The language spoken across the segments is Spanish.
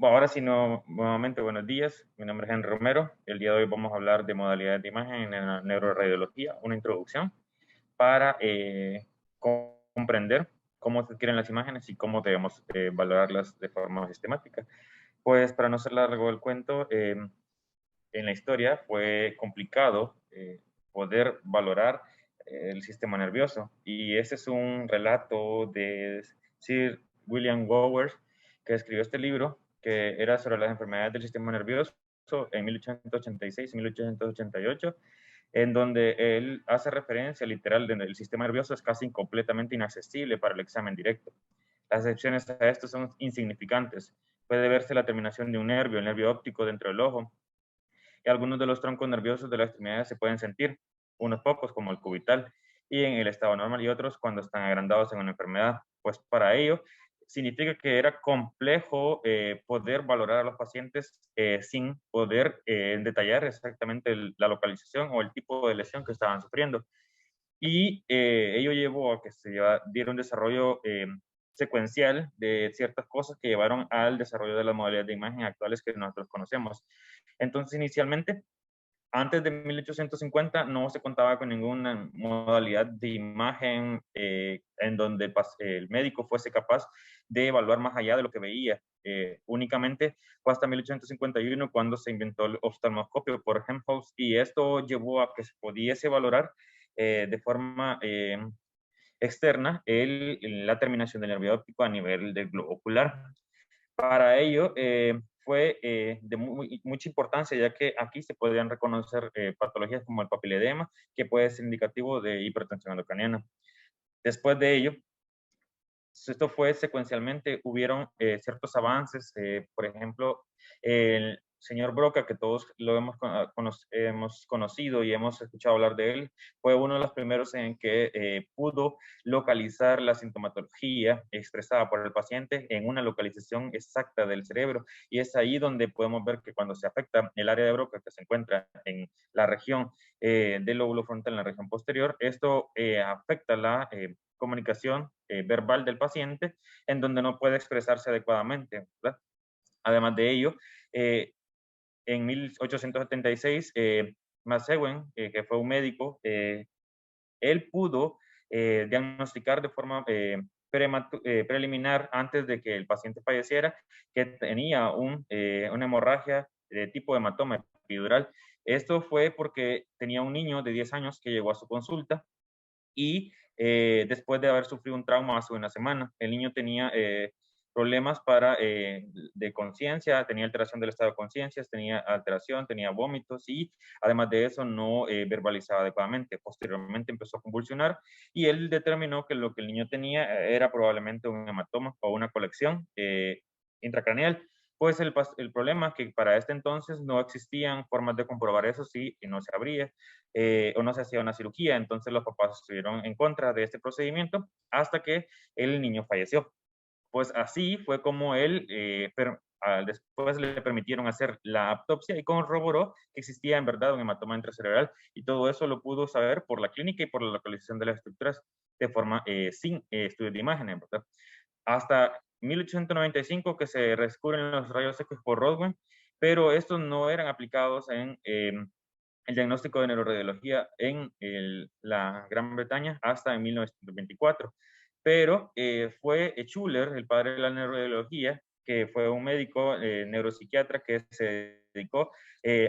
Bueno, ahora sí, no, nuevamente buenos días. Mi nombre es Henry Romero. El día de hoy vamos a hablar de modalidades de imagen en la neuroradiología, una introducción para comprender cómo se adquieren las imágenes y cómo debemos valorarlas de forma sistemática. Pues para no ser largo el cuento, en la historia fue complicado poder valorar el sistema nervioso. Y ese es un relato de Sir William Gowers, que escribió este libro, que era sobre las enfermedades del sistema nervioso en 1886 y 1888, en donde él hace referencia literal de que el sistema nervioso es casi completamente inaccesible para el examen directo. Las excepciones a esto son insignificantes. Puede verse la terminación de un nervio, el nervio óptico dentro del ojo, y algunos de los troncos nerviosos de las extremidades se pueden sentir, unos pocos como el cubital, y en el estado normal y otros cuando están agrandados en una enfermedad. Pues para ello significa que era complejo poder valorar a los pacientes sin poder detallar exactamente la localización o el tipo de lesión que estaban sufriendo. Y ello llevó a que se diera un desarrollo secuencial de ciertas cosas que llevaron al desarrollo de las modalidades de imagen actuales que nosotros conocemos. Entonces, inicialmente, antes de 1850 no se contaba con ninguna modalidad de imagen en donde el médico fuese capaz de evaluar más allá de lo que veía. Únicamente fue hasta 1851 cuando se inventó el oftalmoscopio por Helmholtz, y esto llevó a que se pudiese valorar de forma externa la terminación del nervio óptico a nivel del globo ocular. Para ello, fue de mucha importancia, ya que aquí se podían reconocer patologías como el papiledema, que puede ser indicativo de hipertensión endocraniana. Después de ello, esto fue secuencialmente, hubieron ciertos avances, por ejemplo, el señor Broca, que todos lo hemos conocido y hemos escuchado hablar de él, fue uno de los primeros en que pudo localizar la sintomatología expresada por el paciente en una localización exacta del cerebro, y es ahí donde podemos ver que cuando se afecta el área de Broca, que se encuentra en la región del lóbulo frontal, en la región posterior, esto afecta la comunicación verbal del paciente, en donde no puede expresarse adecuadamente, ¿verdad? Además de ello, en 1876, Macewen, que fue un médico, él pudo diagnosticar de forma preliminar, antes de que el paciente falleciera, que tenía una hemorragia de tipo hematoma epidural. Esto fue porque tenía un niño de 10 años que llegó a su consulta y después de haber sufrido un trauma hace una semana, el niño tenía problemas de conciencia, tenía alteración del estado de conciencia, tenía alteración, tenía vómitos, y además de eso no verbalizaba adecuadamente. Posteriormente empezó a convulsionar y él determinó que lo que el niño tenía era probablemente un hematoma o una colección intracraneal. Pues el problema es que para este entonces no existían formas de comprobar eso, sí, y no se abría o no se hacía una cirugía. Entonces los papás estuvieron en contra de este procedimiento hasta que el niño falleció. Pues así fue como él, después le permitieron hacer la autopsia y corroboró que existía en verdad un hematoma intracerebral, y todo eso lo pudo saber por la clínica y por la localización de las estructuras de forma sin estudios de imágenes, ¿verdad? Hasta 1895 que se descubren los rayos X por Röntgen, pero estos no eran aplicados en el diagnóstico de neuroradiología en la Gran Bretaña hasta en 1924. Pero fue Schuller, el padre de la neuroradiología, que fue un médico neuropsiquiatra que se dedicó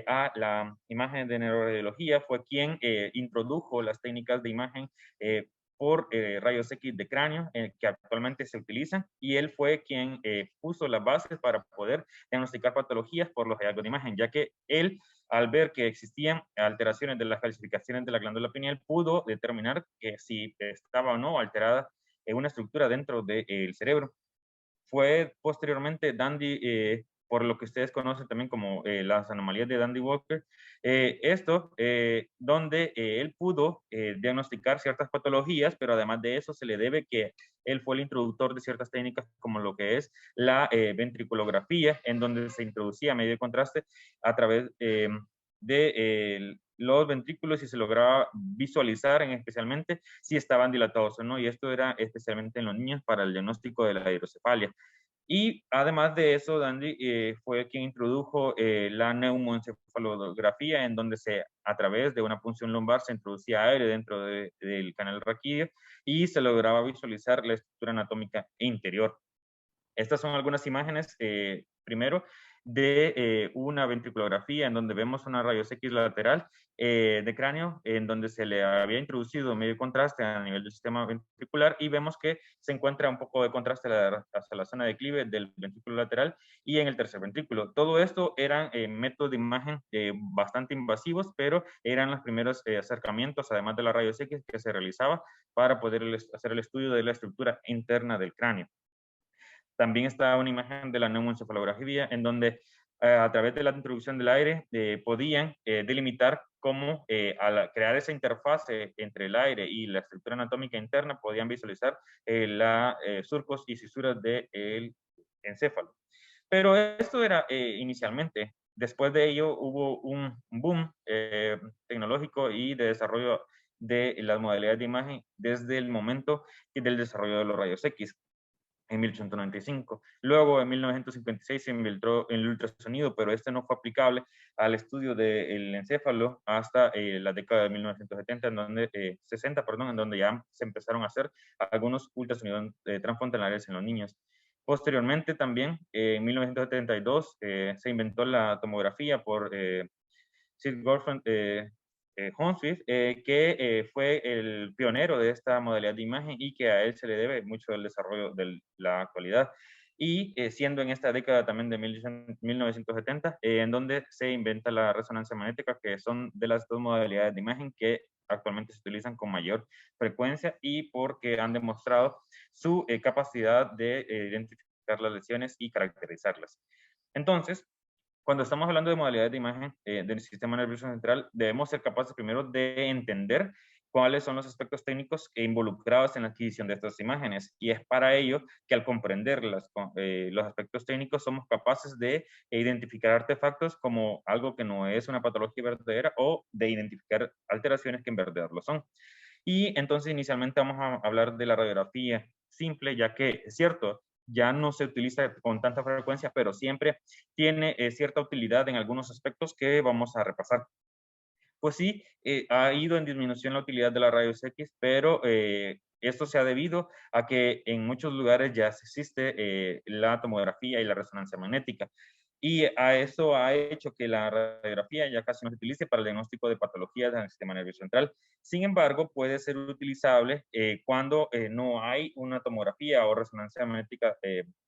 a la imagen de neuroradiología, fue quien introdujo las técnicas de imagen por rayos X de cráneo que actualmente se utilizan, y él fue quien puso las bases para poder diagnosticar patologías por los hallazgos de imagen, ya que él, al ver que existían alteraciones de las calcificaciones de la glándula pineal, pudo determinar que si estaba o no alterada una estructura dentro del cerebro. Fue posteriormente Dandy, por lo que ustedes conocen también como las anomalías de Dandy Walker, donde él pudo diagnosticar ciertas patologías, pero además de eso se le debe que él fue el introductor de ciertas técnicas como lo que es la ventriculografía, en donde se introducía medio de contraste a través de los ventrículos, y se lograba visualizar especialmente si estaban dilatados o no, y esto era especialmente en los niños para el diagnóstico de la hidrocefalia. Y además de eso, Dandy fue quien introdujo la neumoencefalografía, en donde a través de una punción lumbar se introducía aire dentro del canal raquídeo y se lograba visualizar la estructura anatómica interior. Estas son algunas imágenes, primero, de una ventriculografía en donde vemos una rayos X lateral de cráneo, en donde se le había introducido medio contraste a nivel del sistema ventricular, y vemos que se encuentra un poco de contraste hasta la zona de declive del ventrículo lateral y en el tercer ventrículo. Todo esto eran métodos de imagen bastante invasivos, pero eran los primeros acercamientos, además de la rayos X, que se realizaba para poder hacer el estudio de la estructura interna del cráneo. También está una imagen de la neumoencefalografía, en donde a través de la introducción del aire podían delimitar cómo al crear esa interfase entre el aire y la estructura anatómica interna podían visualizar los surcos y fisuras del encéfalo. Pero esto era inicialmente. Después de ello hubo un boom tecnológico y de desarrollo de las modalidades de imagen desde el momento del desarrollo de los rayos X en 1895. Luego, en 1956, se inventó el ultrasonido, pero este no fue aplicable al estudio del encéfalo hasta la década de 1970, en donde, 60, perdón, en donde ya se empezaron a hacer algunos ultrasonidos transfrontalarios en los niños. Posteriormente, también, en 1972, se inventó la tomografía por Sir Gottfried Hounsfield, que fue el pionero de esta modalidad de imagen y que a él se le debe mucho el desarrollo de la actualidad. Y siendo en esta década también de 1970, en donde se inventa la resonancia magnética, que son de las dos modalidades de imagen que actualmente se utilizan con mayor frecuencia y porque han demostrado su capacidad de identificar las lesiones y caracterizarlas. Entonces, cuando estamos hablando de modalidades de imagen del sistema nervioso central, debemos ser capaces primero de entender cuáles son los aspectos técnicos involucrados en la adquisición de estas imágenes. Y es para ello que al comprender los aspectos técnicos somos capaces de identificar artefactos como algo que no es una patología verdadera o de identificar alteraciones que en verdad lo son. Y entonces inicialmente vamos a hablar de la radiografía simple, ya que es cierto, ya no se utiliza con tanta frecuencia, pero siempre tiene cierta utilidad en algunos aspectos que vamos a repasar. Pues sí, ha ido en disminución la utilidad de la rayos X, pero esto se ha debido a que en muchos lugares ya existe la tomografía y la resonancia magnética. Y a eso ha hecho que la radiografía ya casi no se utilice para el diagnóstico de patologías del sistema nervioso central. Sin embargo, puede ser utilizable cuando no hay una tomografía o resonancia magnética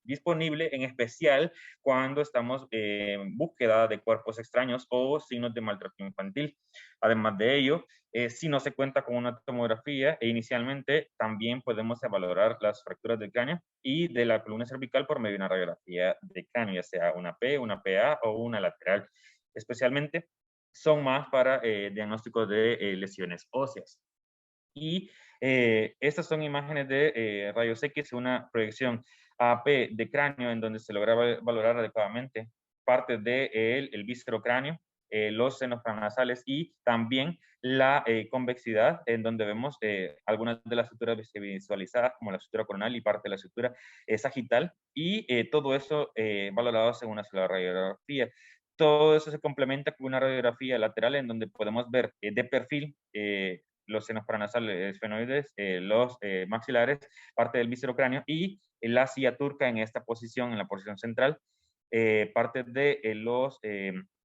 disponible, en especial cuando estamos en búsqueda de cuerpos extraños o signos de maltrato infantil. Además de ello, si no se cuenta con una tomografía, inicialmente también podemos valorar las fracturas del cráneo y de la columna cervical por medio de una radiografía de cráneo, ya sea una P, una PA o una lateral. Especialmente son más para diagnóstico de lesiones óseas. Y estas son imágenes de rayos X, una proyección AP de cráneo en donde se logra valorar adecuadamente partes del el víscero cráneo, los senos paranasales y también la convexidad, en donde vemos algunas de las suturas visualizadas, como la sutura coronal y parte de la sutura sagital, y todo eso valorado según una sola radiografía. Todo eso se complementa con una radiografía lateral en donde podemos ver de perfil los senos paranasales esfenoides, los maxilares, parte del viscerocráneo y la silla turca en esta posición, en la posición central, parte de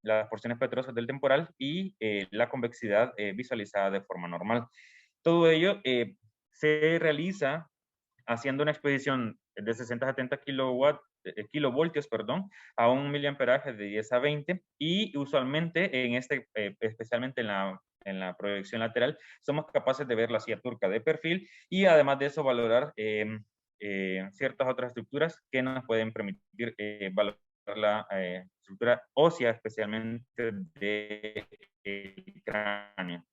las porciones petrosas del temporal y la convexidad visualizada de forma normal. Todo ello se realiza haciendo una exposición de 60 a 70 kilovoltios, perdón, a un miliamperaje de 10 a 20 y usualmente especialmente en la proyección lateral, somos capaces de ver la silla turca de perfil y además de eso valorar ciertas otras estructuras que nos pueden permitir valorar la estructura ósea, especialmente del cráneo.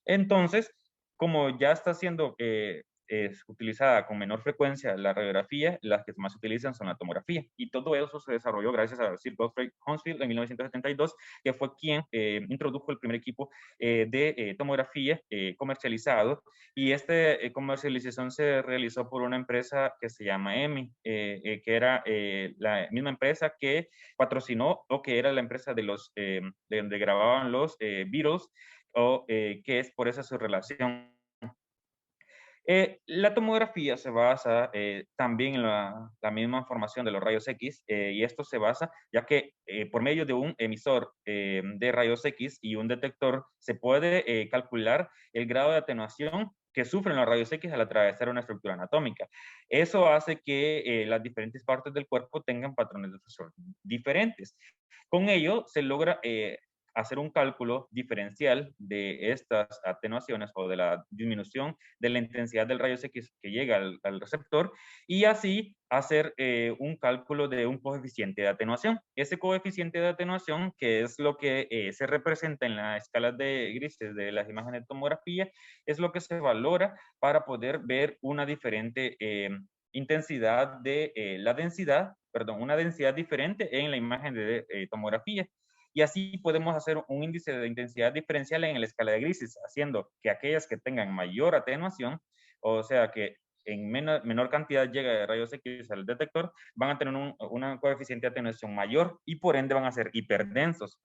Entonces, como ya está siendo es utilizada con menor frecuencia la radiografía, las que más se utilizan son la tomografía. Y todo eso se desarrolló gracias a Sir Godfrey Hounsfield en 1972, que fue quien introdujo el primer equipo de tomografía comercializado. Y esta comercialización se realizó por una empresa que se llama EMI, que era la misma empresa que patrocinó o que era la empresa de los de donde grababan los Beatles, o que es por esa su relación. La tomografía se basa también en la misma formación de los rayos X, y esto se basa ya que por medio de un emisor de rayos X y un detector se puede calcular el grado de atenuación que sufren los rayos X al atravesar una estructura anatómica. Eso hace que las diferentes partes del cuerpo tengan patrones de difusor diferentes. Con ello se logra hacer un cálculo diferencial de estas atenuaciones o de la disminución de la intensidad del rayos X que llega al receptor, y así hacer un cálculo de un coeficiente de atenuación. Ese coeficiente de atenuación, que es lo que se representa en la escala de grises de las imágenes de tomografía, es lo que se valora para poder ver una diferente intensidad de la densidad, perdón, una densidad diferente en la imagen de tomografía. Y así podemos hacer un índice de intensidad diferencial en la escala de grises, haciendo que aquellas que tengan mayor atenuación, o sea que en menor cantidad llega de rayos X al detector, van a tener una coeficiente de atenuación mayor y por ende van a ser hiperdensos.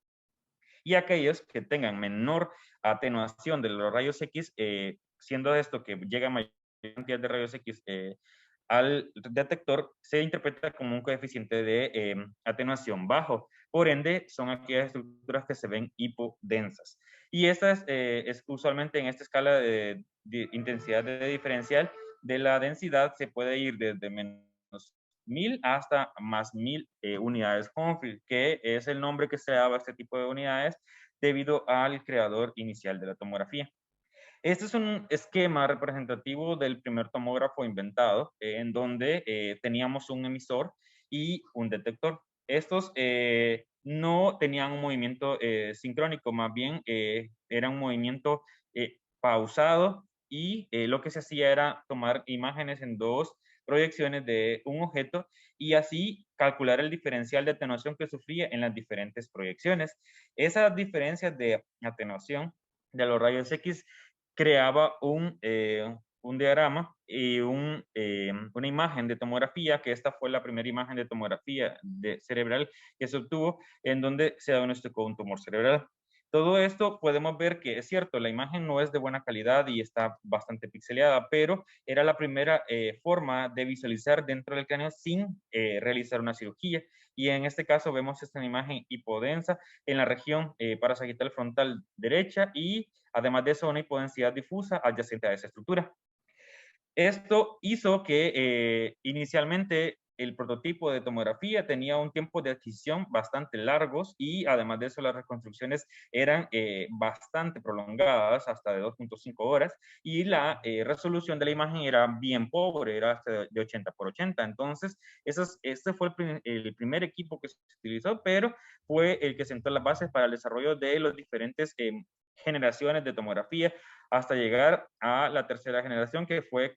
Y aquellos que tengan menor atenuación de los rayos X, siendo esto que llega a mayor cantidad de rayos X al detector, se interpreta como un coeficiente de atenuación bajo. Por ende, son aquellas estructuras que se ven hipodensas. Y esta es usualmente en esta escala de intensidad de diferencial de la densidad, se puede ir desde menos 1000 hasta más 1000 unidades Hounsfield, que es el nombre que se daba a este tipo de unidades debido al creador inicial de la tomografía. Este es un esquema representativo del primer tomógrafo inventado, en donde teníamos un emisor y un detector. Estos no tenían un movimiento sincrónico, más bien era un movimiento pausado, y lo que se hacía era tomar imágenes en dos proyecciones de un objeto y así calcular el diferencial de atenuación que sufría en las diferentes proyecciones. Esas diferencias de atenuación de los rayos X creaba un diagrama y una imagen de tomografía, que esta fue la primera imagen de tomografía cerebral que se obtuvo, en donde se diagnosticó un tumor cerebral. Todo esto podemos ver que es cierto, la imagen no es de buena calidad y está bastante pixeleada, pero era la primera forma de visualizar dentro del cráneo sin realizar una cirugía. Y en este caso vemos esta imagen hipodensa en la región parasagital frontal derecha, y además de eso una hipodensidad difusa adyacente a esa estructura. Esto hizo que inicialmente el prototipo de tomografía tenía un tiempo de adquisición bastante largos, y además de eso las reconstrucciones eran bastante prolongadas, hasta de 2.5 horas, y la resolución de la imagen era bien pobre, era hasta de 80 por 80. Entonces, este fue el primer equipo que se utilizó, pero fue el que sentó las bases para el desarrollo de los diferentes generaciones de tomografía, hasta llegar a la tercera generación, que fue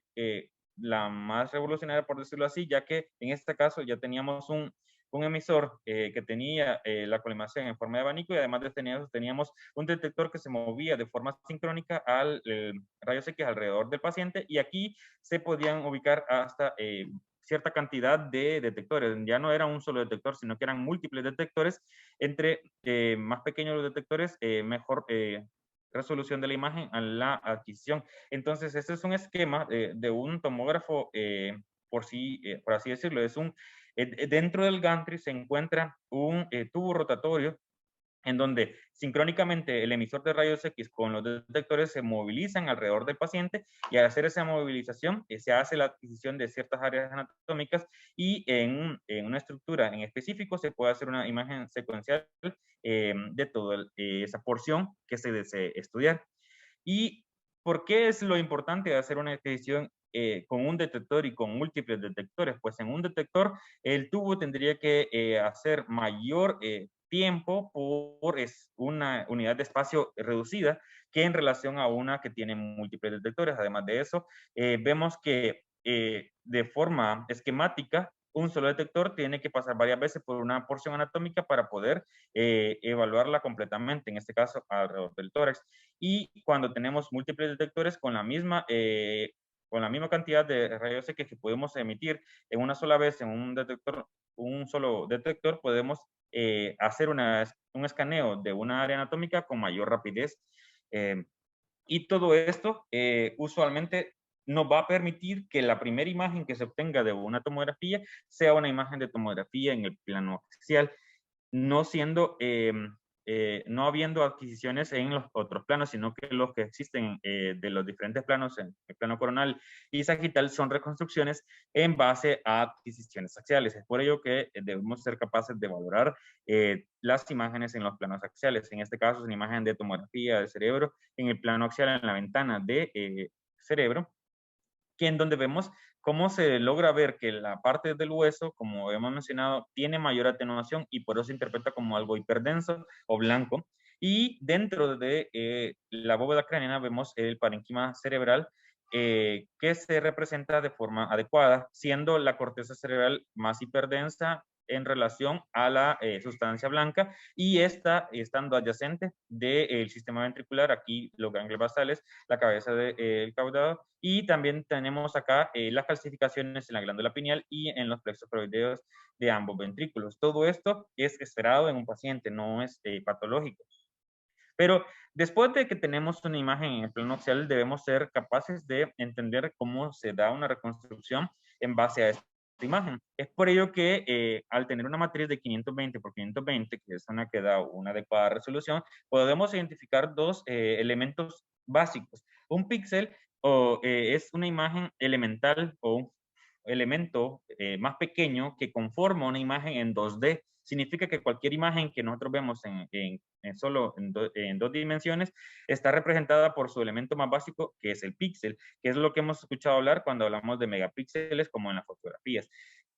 la más revolucionaria, por decirlo así, ya que en este caso ya teníamos un emisor que tenía la colimación en forma de abanico, y además de teníamos un detector que se movía de forma sincrónica al rayos X alrededor del paciente, y aquí se podían ubicar hasta cierta cantidad de detectores. Ya no era un solo detector, sino que eran múltiples detectores. Entre más pequeños los detectores, mejor resolución de la imagen a la adquisición. Entonces, este es un esquema de un tomógrafo, por así decirlo. Dentro del gantry se encuentra un tubo rotatorio en donde sincrónicamente el emisor de rayos X con los detectores se movilizan alrededor del paciente, y al hacer esa movilización se hace la adquisición de ciertas áreas anatómicas, y en una estructura en específico se puede hacer una imagen secuencial de toda esa porción que se desee estudiar. ¿Y por qué es lo importante de hacer una adquisición con un detector y con múltiples detectores? Pues en un detector el tubo tendría que hacer mayor tiempo por es una unidad de espacio reducida que en relación a una que tiene múltiples detectores. Además de eso, vemos que de forma esquemática, un solo detector tiene que pasar varias veces por una porción anatómica para poder evaluarla completamente, en este caso alrededor del tórax. Y cuando tenemos múltiples detectores con la misma cantidad de rayos X que podemos emitir en una sola vez en un solo detector, podemos hacer un escaneo de una área anatómica con mayor rapidez. Eh, y todo esto usualmente nos va a permitir que la primera imagen que se obtenga de una tomografía sea una imagen de tomografía en el plano axial, no siendo, no habiendo adquisiciones en los otros planos, sino que los que existen de los diferentes planos, en el plano coronal y sagital, son reconstrucciones en base a adquisiciones axiales. Es por ello que debemos ser capaces de valorar las imágenes en los planos axiales. En este caso es una imagen de tomografía del cerebro en el plano axial, en la ventana de cerebro, que en donde vemos cómo se logra ver que la parte del hueso, como hemos mencionado, tiene mayor atenuación y por eso se interpreta como algo hiperdenso o blanco. Y dentro de la bóveda craneana vemos el parénquima cerebral que se representa de forma adecuada, siendo la corteza cerebral más hiperdensa en relación a la sustancia blanca y esta estando adyacente del sistema ventricular, aquí los ganglios basales, la cabeza del caudado, y también tenemos acá las calcificaciones en la glándula pineal y en los plexos paroideos de ambos ventrículos. Todo esto es esperado en un paciente, no es patológico. Pero después de que tenemos una imagen en el plano axial, debemos ser capaces de entender cómo se da una reconstrucción en base a esta imagen. Es por ello que al tener una matriz de 520 por 520, que es una que da una adecuada resolución, podemos identificar dos elementos básicos. Un píxel es una imagen elemental o un elemento más pequeño que conforma una imagen en 2D. Significa que cualquier imagen que nosotros vemos en dos dimensiones está representada por su elemento más básico, que es el píxel, que es lo que hemos escuchado hablar cuando hablamos de megapíxeles, como en las fotografías.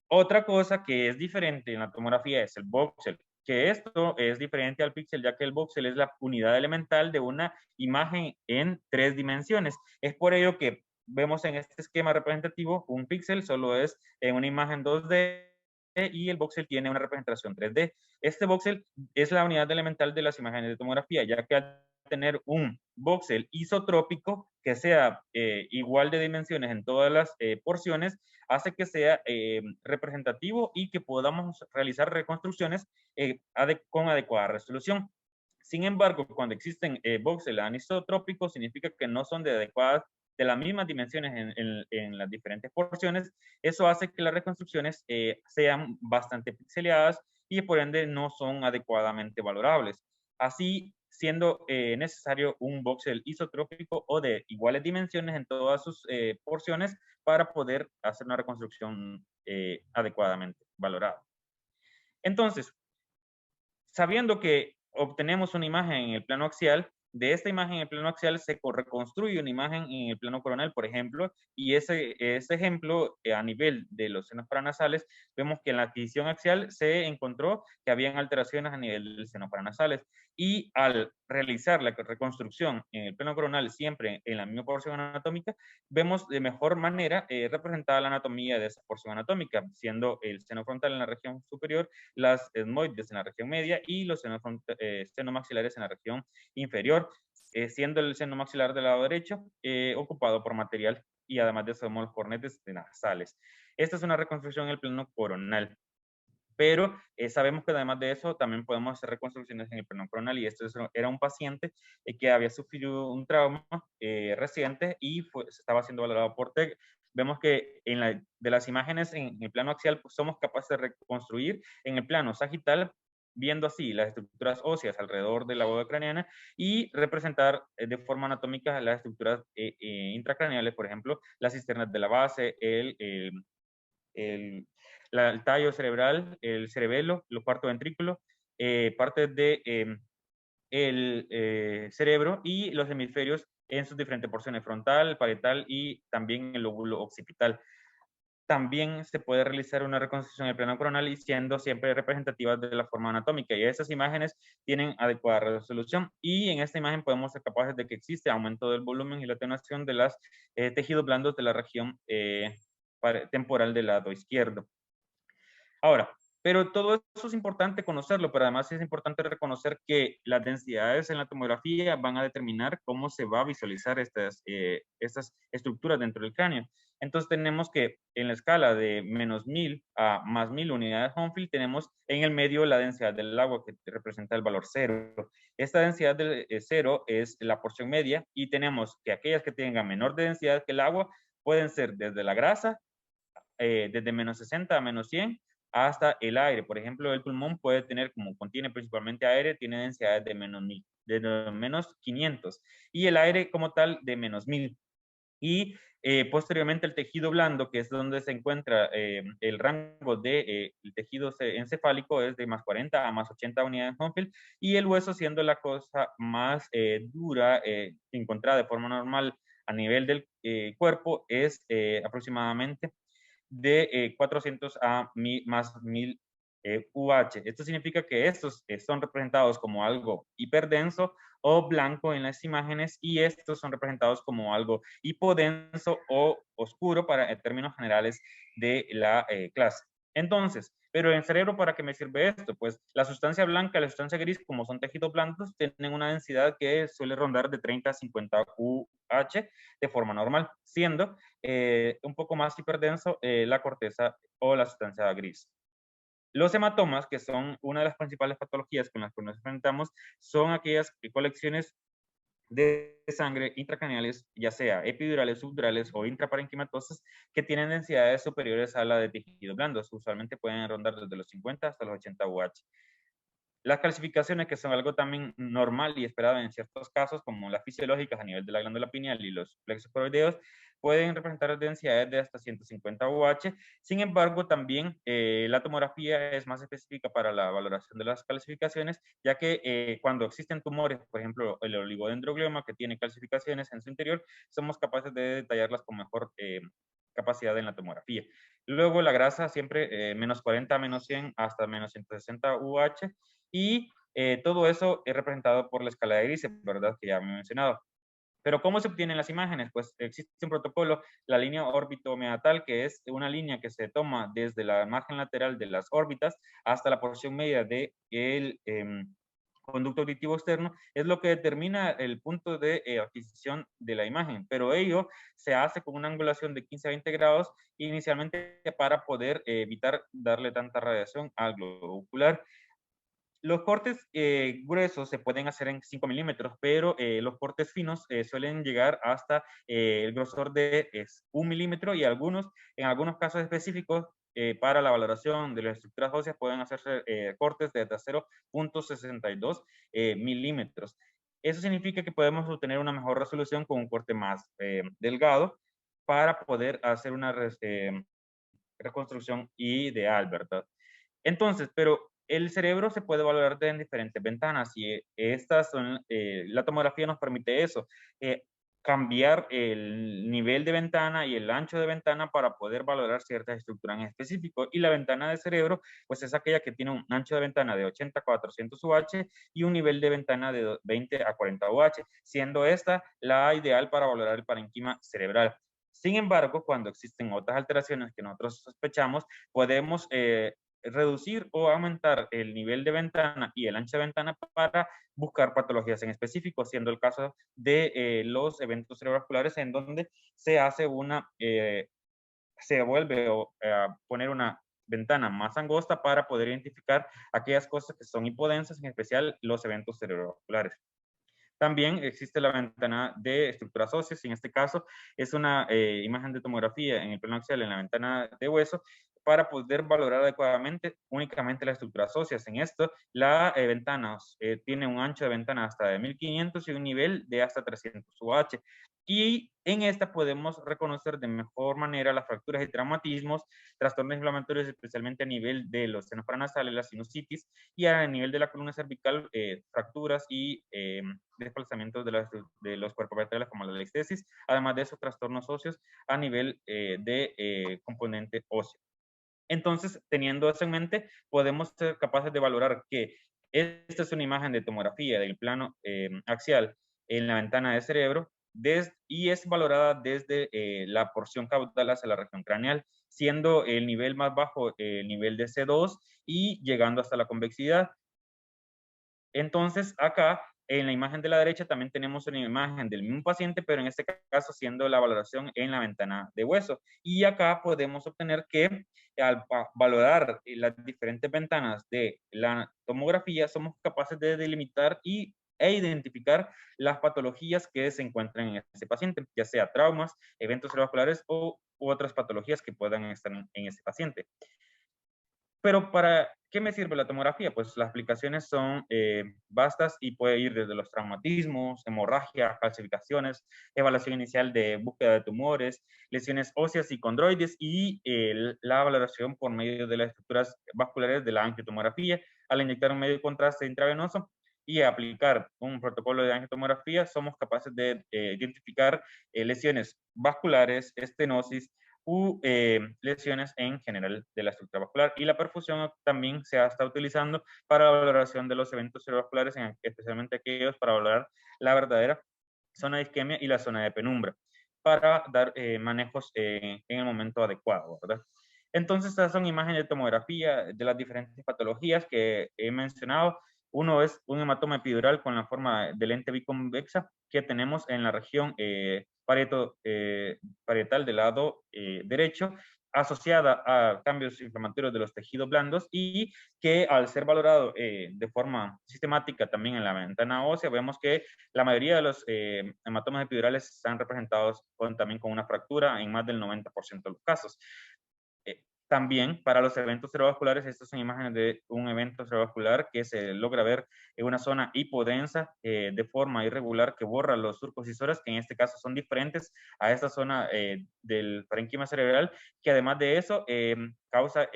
Otra cosa que es diferente en la tomografía es el voxel, que esto es diferente al píxel, ya que el voxel es la unidad elemental de una imagen en 3 dimensiones. Es por ello que vemos en este esquema representativo un píxel solo es en una imagen 2D y el voxel tiene una representación 3D. Este voxel es la unidad elemental de las imágenes de tomografía, ya que al tener un voxel isotrópico que sea igual de dimensiones en todas las porciones, hace que sea representativo y que podamos realizar reconstrucciones con adecuada resolución. Sin embargo, cuando existen voxels anisotrópicos, significa que no son de las mismas dimensiones en las diferentes porciones. Eso hace que las reconstrucciones sean bastante pixeleadas y por ende no son adecuadamente valorables. Así, siendo necesario un voxel isotrópico o de iguales dimensiones en todas sus porciones para poder hacer una reconstrucción adecuadamente valorada. Entonces, sabiendo que obtenemos una imagen en el plano axial, de esta imagen en el plano axial se reconstruye una imagen en el plano coronal, por ejemplo, y ese ejemplo a nivel de los senos paranasales, vemos que en la adquisición axial se encontró que habían alteraciones a nivel de senos paranasales y al realizar la reconstrucción en el plano coronal siempre en la misma porción anatómica, vemos de mejor manera representada la anatomía de esa porción anatómica, siendo el seno frontal en la región superior, las etmoides en la región media y los senomaxilares en la región inferior, siendo el seno maxilar del lado derecho ocupado por material y además de eso vemos los cornetes nasales. Esta es una reconstrucción en el plano coronal. Pero sabemos que además de eso también podemos hacer reconstrucciones en el plano coronal y esto era un paciente que había sufrido un trauma reciente y se estaba siendo valorado por TEC. Vemos que de las imágenes en el plano axial pues, somos capaces de reconstruir en el plano sagital viendo así las estructuras óseas alrededor de la bóveda craneana y representar de forma anatómica las estructuras intracraneales, por ejemplo, las cisternas de la base, el, el tallo cerebral, el cerebelo, los cuartos ventrículos, partes de cerebro y los hemisferios en sus diferentes porciones, frontal, parietal y también el lóbulo occipital. también se puede realizar una reconstrucción del plano coronal y siendo siempre representativas de la forma anatómica. Y esas imágenes tienen adecuada resolución. Y en esta imagen podemos ser capaces de que existe aumento del volumen y la atenuación de los tejidos blandos de la región temporal del lado izquierdo. Ahora, pero todo eso es importante conocerlo, pero además es importante reconocer que las densidades en la tomografía van a determinar cómo se va a visualizar estas estructuras dentro del cráneo. Entonces tenemos que en la escala de -1000 a +1000 unidades Hounsfield, tenemos en el medio la densidad del agua que representa el valor 0. Esta densidad del 0 es la porción media y tenemos que aquellas que tengan menor densidad que el agua pueden ser desde la grasa, desde -60 a -100, hasta el aire. Por ejemplo, el pulmón puede tener, como contiene principalmente aire, tiene densidades de -1000, de -500, y el aire como tal de -1000. Y posteriormente el tejido blando, que es donde se encuentra el rango del tejido encefálico, es de +40 a +80 unidades Hounsfield, y el hueso, siendo la cosa más dura encontrada de forma normal a nivel del cuerpo, es aproximadamente de 400 a más 1000 UH. Esto significa que estos son representados como algo hiperdenso o blanco en las imágenes, y estos son representados como algo hipodenso o oscuro en términos generales de la clase. Entonces, pero en el cerebro, ¿para qué me sirve esto? Pues la sustancia blanca y la sustancia gris, como son tejidos blandos, tienen una densidad que suele rondar de 30 a 50 UH de forma normal, siendo un poco más hiperdenso la corteza o la sustancia gris. Los hematomas, que son una de las principales patologías con las que nos enfrentamos, son aquellas colecciones de sangre intracraneales, ya sea epidurales, subdurales o intraparenquimatosas, que tienen densidades superiores a la de tejidos blandos. Usualmente pueden rondar desde los 50 hasta los 80 UH. Las clasificaciones, que son algo también normal y esperado en ciertos casos, como las fisiológicas a nivel de la glándula pineal y los plexos coroideos, pueden representar densidades de hasta 150 UH. Sin embargo, también la tomografía es más específica para la valoración de las clasificaciones, ya que cuando existen tumores, por ejemplo, el oligodendroglioma, que tiene clasificaciones en su interior, somos capaces de detallarlas con mejor capacidad en la tomografía. Luego la grasa siempre -40, -100 hasta -160 UH, y todo eso es representado por la escala de grises, ¿verdad? Que ya me he mencionado. Pero ¿cómo se obtienen las imágenes? Pues existe un protocolo, la línea órbito-meatal, que es una línea que se toma desde la margen lateral de las órbitas hasta la porción media del conducto auditivo externo, es lo que determina el punto de adquisición de la imagen. Pero ello se hace con una angulación de 15 a 20 grados inicialmente para poder evitar darle tanta radiación al globo ocular. Los cortes gruesos se pueden hacer en 5 milímetros, pero los cortes finos suelen llegar hasta el grosor de 1 milímetro, y en algunos casos específicos, para la valoración de las estructuras óseas pueden hacerse cortes de hasta 0.62 milímetros. Eso significa que podemos obtener una mejor resolución con un corte más delgado para poder hacer una reconstrucción ideal, ¿verdad? Entonces, pero el cerebro se puede valorar en diferentes ventanas, y estas son, la tomografía nos permite eso, cambiar el nivel de ventana y el ancho de ventana para poder valorar ciertas estructuras en específico. Y la ventana del cerebro, pues es aquella que tiene un ancho de ventana de 80 a 400 UH y un nivel de ventana de 20 a 40 UH, siendo esta la ideal para valorar el parénquima cerebral. Sin embargo, cuando existen otras alteraciones que nosotros sospechamos, podemos reducir o aumentar el nivel de ventana y el ancho de ventana para buscar patologías en específico, siendo el caso de los eventos cerebrovasculares, en donde se hace se vuelve a poner una ventana más angosta para poder identificar aquellas cosas que son hipodensas, en especial los eventos cerebrovasculares. También existe la ventana de estructuras óseas, y en este caso es una imagen de tomografía en el plano axial en la ventana de hueso, para poder valorar adecuadamente únicamente las estructuras óseas. En esto, la ventana tiene un ancho de ventana hasta de 1500 y un nivel de hasta 300 UH. Y en esta podemos reconocer de mejor manera las fracturas y traumatismos, trastornos inflamatorios, especialmente a nivel de los senos paranasales, la sinusitis, y a nivel de la columna cervical, fracturas y desplazamientos de los cuerpos vertebrales como la listesis, además de esos trastornos óseos a nivel de componente óseo. Entonces, teniendo eso en mente, podemos ser capaces de valorar que esta es una imagen de tomografía del plano axial en la ventana del cerebro y es valorada desde la porción caudal hacia la región craneal, siendo el nivel más bajo el nivel de C2 y llegando hasta la convexidad. Entonces, acá en la imagen de la derecha también tenemos una imagen del mismo paciente, pero en este caso siendo la valoración en la ventana de hueso. Y acá podemos obtener que al valorar las diferentes ventanas de la tomografía, somos capaces de delimitar e identificar las patologías que se encuentran en ese paciente, ya sea traumas, eventos cerebrovasculares u otras patologías que puedan estar en ese paciente. Pero ¿para qué me sirve la tomografía? Pues las aplicaciones son vastas y puede ir desde los traumatismos, hemorragia, calcificaciones, evaluación inicial de búsqueda de tumores, lesiones óseas y condroides y la valoración por medio de las estructuras vasculares de la angiotomografía. Al inyectar un medio de contraste intravenoso y aplicar un protocolo de angiotomografía, somos capaces de identificar lesiones vasculares, estenosis, lesiones en general de la estructura vascular. Y la perfusión también se está utilizando para la valoración de los eventos cerebrovasculares, especialmente aquellos para valorar la verdadera zona de isquemia y la zona de penumbra, para dar manejos en el momento adecuado, ¿verdad? Entonces, estas son imágenes de tomografía de las diferentes patologías que he mencionado. Uno es un hematoma epidural con la forma de lente biconvexa que tenemos en la región parietal del lado derecho, asociada a cambios inflamatorios de los tejidos blandos y que al ser valorado de forma sistemática también en la ventana ósea, vemos que la mayoría de los hematomas epidurales están representados también con una fractura en más del 90% de los casos. También para los eventos cerebrovasculares, estas son imágenes de un evento cerebrovascular que se logra ver en una zona hipodensa de forma irregular que borra los surcos y que en este caso son diferentes a esta zona del parénquima cerebral, que además de eso causa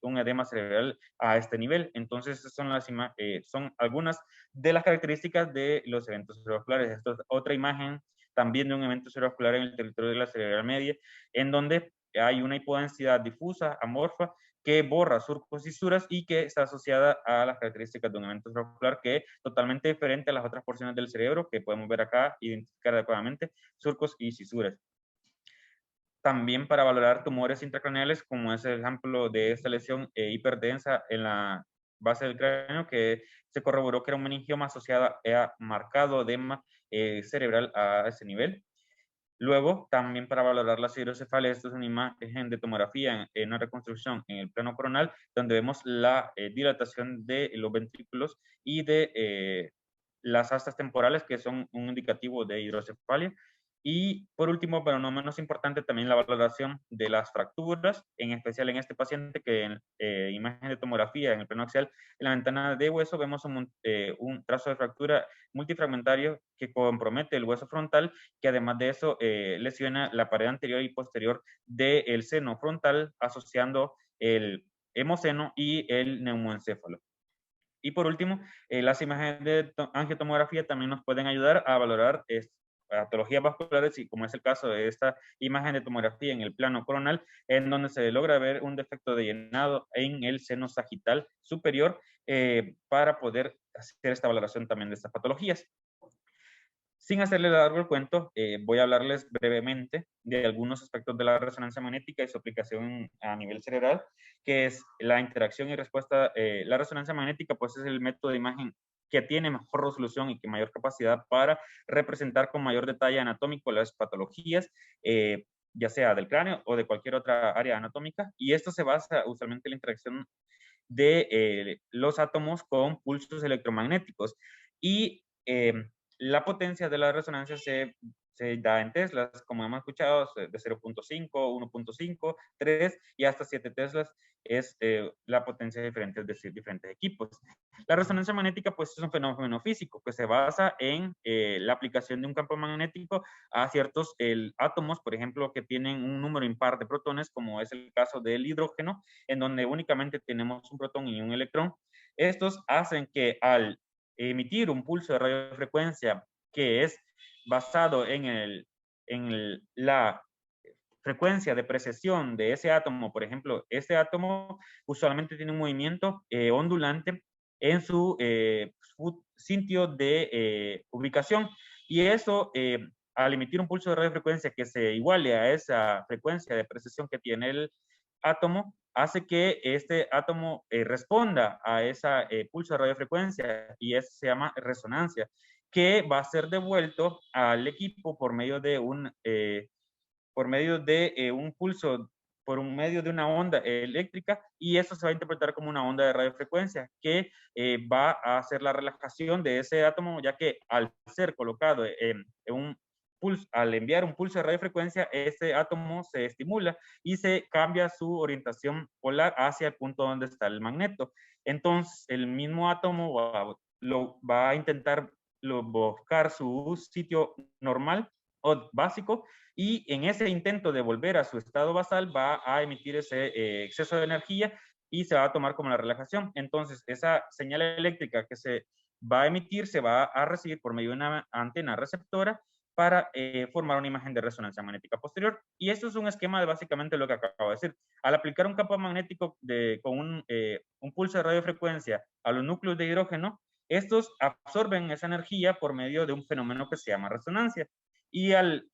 un edema cerebral a este nivel. Entonces, son algunas de las características de los eventos cerebrovasculares. Esta es otra imagen también de un evento cerebrovascular en el territorio de la cerebral media, en donde hay una hipodensidad difusa, amorfa, que borra surcos y fisuras y que está asociada a las características de un evento cerebrovascular que es totalmente diferente a las otras porciones del cerebro que podemos ver acá, identificar adecuadamente surcos y fisuras. También para valorar tumores intracraneales, como es el ejemplo de esta lesión hiperdensa en la base del cráneo, que se corroboró que era un meningioma asociado a marcado edema cerebral a ese nivel. Luego, también para valorar la hidrocefalia, esto es una imagen de tomografía en una reconstrucción en el plano coronal, donde vemos la dilatación de los ventrículos y de las astas temporales, que son un indicativo de hidrocefalia. Y por último, pero no menos importante, también la valoración de las fracturas, en especial en este paciente que en imagen de tomografía en el plano axial, en la ventana de hueso vemos un trazo de fractura multifragmentario que compromete el hueso frontal, que además de eso lesiona la pared anterior y posterior del seno frontal, asociando el hemoseno y el neumoencéfalo. Y por último, las imágenes de angiotomografía también nos pueden ayudar a valorar patologías vasculares, y como es el caso de esta imagen de tomografía en el plano coronal, en donde se logra ver un defecto de llenado en el seno sagital superior para poder hacer esta valoración también de estas patologías. Sin hacerle largo el cuento, voy a hablarles brevemente de algunos aspectos de la resonancia magnética y su aplicación a nivel cerebral, que es la interacción y respuesta. La resonancia magnética, pues, es el método de imagen que tiene mejor resolución y que mayor capacidad para representar con mayor detalle anatómico las patologías, ya sea del cráneo o de cualquier otra área anatómica, y esto se basa usualmente en la interacción de los átomos con pulsos electromagnéticos. Y la potencia de la resonancia se se da en teslas, como hemos escuchado, de 0.5, 1.5, 3 y hasta 7 teslas es la potencia diferente, es decir, diferentes equipos. La resonancia magnética, pues, es un fenómeno físico que se basa en la aplicación de un campo magnético a ciertos átomos, por ejemplo, que tienen un número impar de protones, como es el caso del hidrógeno, en donde únicamente tenemos un protón y un electrón. Estos hacen que al emitir un pulso de radiofrecuencia que es basado en la frecuencia de precesión de ese átomo, por ejemplo, ese átomo usualmente tiene un movimiento ondulante en su sitio de ubicación, y eso, al emitir un pulso de radiofrecuencia que se iguale a esa frecuencia de precesión que tiene el átomo, hace que este átomo responda a esa pulso de radiofrecuencia, y eso se llama resonancia, que va a ser devuelto al equipo por medio de un pulso, por un medio de una onda eléctrica, y eso se va a interpretar como una onda de radiofrecuencia que va a hacer la relajación de ese átomo, ya que al ser colocado en un pulso, al enviar un pulso de radiofrecuencia, ese átomo se estimula y se cambia su orientación polar hacia el punto donde está el magneto. Entonces, el mismo átomo va a intentar buscar su sitio normal o básico, y en ese intento de volver a su estado basal va a emitir ese exceso de energía y se va a tomar como la relajación. Entonces, esa señal eléctrica que se va a emitir se va a recibir por medio de una antena receptora para formar una imagen de resonancia magnética posterior. Y esto es un esquema de básicamente lo que acabo de decir. Al aplicar un campo magnético con un pulso de radiofrecuencia a los núcleos de hidrógeno, estos absorben esa energía por medio de un fenómeno que se llama resonancia. Y al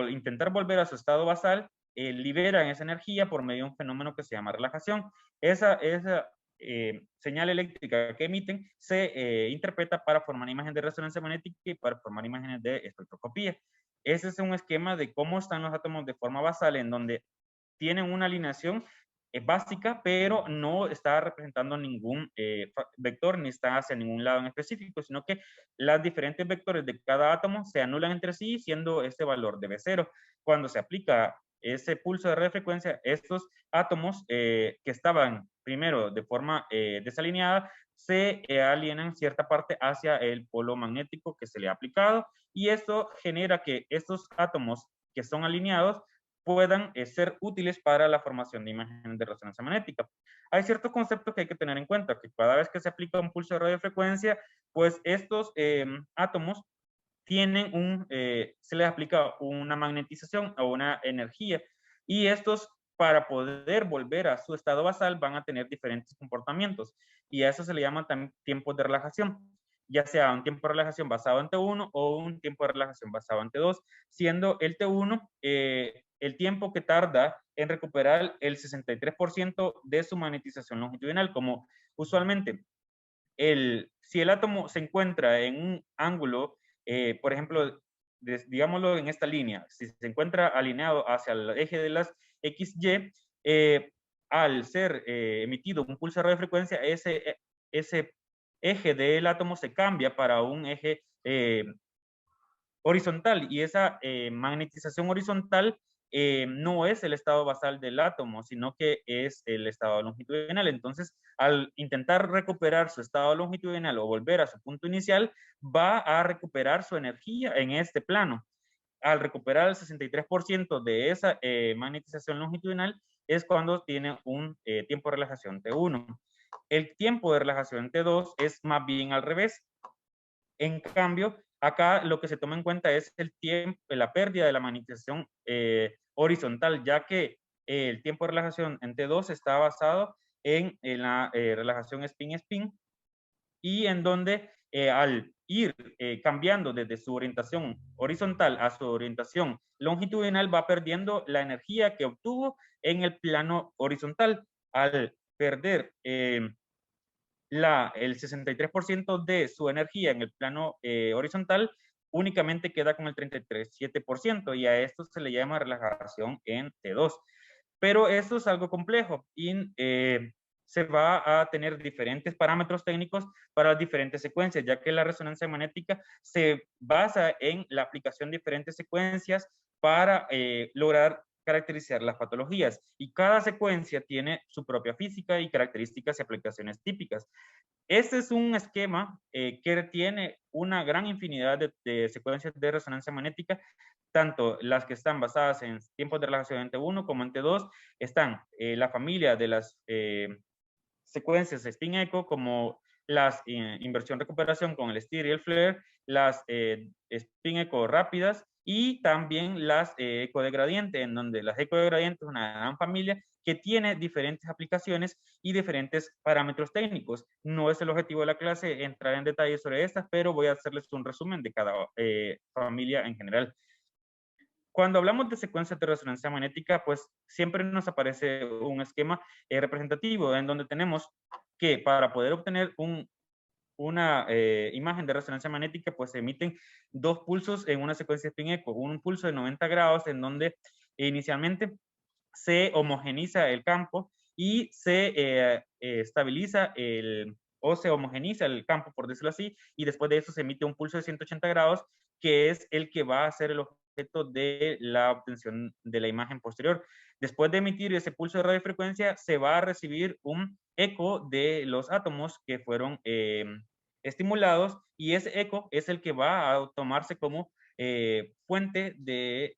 intentar volver a su estado basal, liberan esa energía por medio de un fenómeno que se llama relajación. Esa señal eléctrica que emiten se interpreta para formar imágenes de resonancia magnética y para formar imágenes de espectroscopía. Ese es un esquema de cómo están los átomos de forma basal, en donde tienen una alineación básica, pero no está representando ningún vector ni está hacia ningún lado en específico, sino que las diferentes vectores de cada átomo se anulan entre sí, siendo ese valor de B0. Cuando se aplica ese pulso de radiofrecuencia, estos átomos que estaban primero de forma desalineada, se alienan cierta parte hacia el polo magnético que se le ha aplicado, y esto genera que estos átomos que son alineados puedan ser útiles para la formación de imágenes de resonancia magnética. Hay ciertos conceptos que hay que tener en cuenta, que cada vez que se aplica un pulso de radiofrecuencia, pues estos átomos tienen se les aplica una magnetización o una energía, y estos, para poder volver a su estado basal, van a tener diferentes comportamientos, y a eso se le llama también tiempos de relajación, ya sea un tiempo de relajación basado en T1 o un tiempo de relajación basado en T2, siendo el T1 el tiempo que tarda en recuperar el 63% de su magnetización longitudinal. Como usualmente si el átomo se encuentra en un ángulo, por ejemplo, digámoslo en esta línea, si se encuentra alineado hacia el eje de las XY, al ser emitido un pulso de radiofrecuencia, ese eje del átomo se cambia para un eje horizontal, y esa magnetización horizontal no es el estado basal del átomo, sino que es el estado longitudinal. Entonces, al intentar recuperar su estado longitudinal o volver a su punto inicial, va a recuperar su energía en este plano. Al recuperar el 63% de esa magnetización longitudinal, es cuando tiene un tiempo de relajación T1. El tiempo de relajación T2 es más bien al revés. En cambio, acá lo que se toma en cuenta es el tiempo, la pérdida de la magnetización horizontal, ya que el tiempo de relajación en T2 está basado en la relajación spin-spin, y en donde al ir cambiando desde su orientación horizontal a su orientación longitudinal, va perdiendo la energía que obtuvo en el plano horizontal. Al perder el 63% de su energía en el plano horizontal, únicamente queda con el 33,7%, y a esto se le llama relajación en T2. Pero esto es algo complejo, y se va a tener diferentes parámetros técnicos para las diferentes secuencias, ya que la resonancia magnética se basa en la aplicación de diferentes secuencias para lograr caracterizar las patologías. Y cada secuencia tiene su propia física y características y aplicaciones típicas. Este es un esquema que tiene una gran infinidad de secuencias de resonancia magnética, tanto las que están basadas en tiempos de relajación en T1 como en T2, están la familia de las secuencias spin echo, como las inversión recuperación con el STIR y el FLARE, las spin echo rápidas y también las eco de gradiente, en donde las eco de gradiente es una gran familia que tiene diferentes aplicaciones y diferentes parámetros técnicos. No es el objetivo de la clase entrar en detalle sobre estas, pero voy a hacerles un resumen de cada familia en general. Cuando hablamos de secuencias de resonancia magnética, pues siempre nos aparece un esquema representativo en donde tenemos que para poder obtener una imagen de resonancia magnética, pues se emiten dos pulsos en una secuencia spin echo, un pulso de 90 grados en donde inicialmente se homogeniza el campo y se estabiliza o se homogeniza el campo, por decirlo así, y después de eso se emite un pulso de 180 grados, que es el que va a ser el objeto de la obtención de la imagen posterior. Después de emitir ese pulso de radiofrecuencia, se va a recibir un eco de los átomos que fueron estimulados, y ese eco es el que va a tomarse como fuente de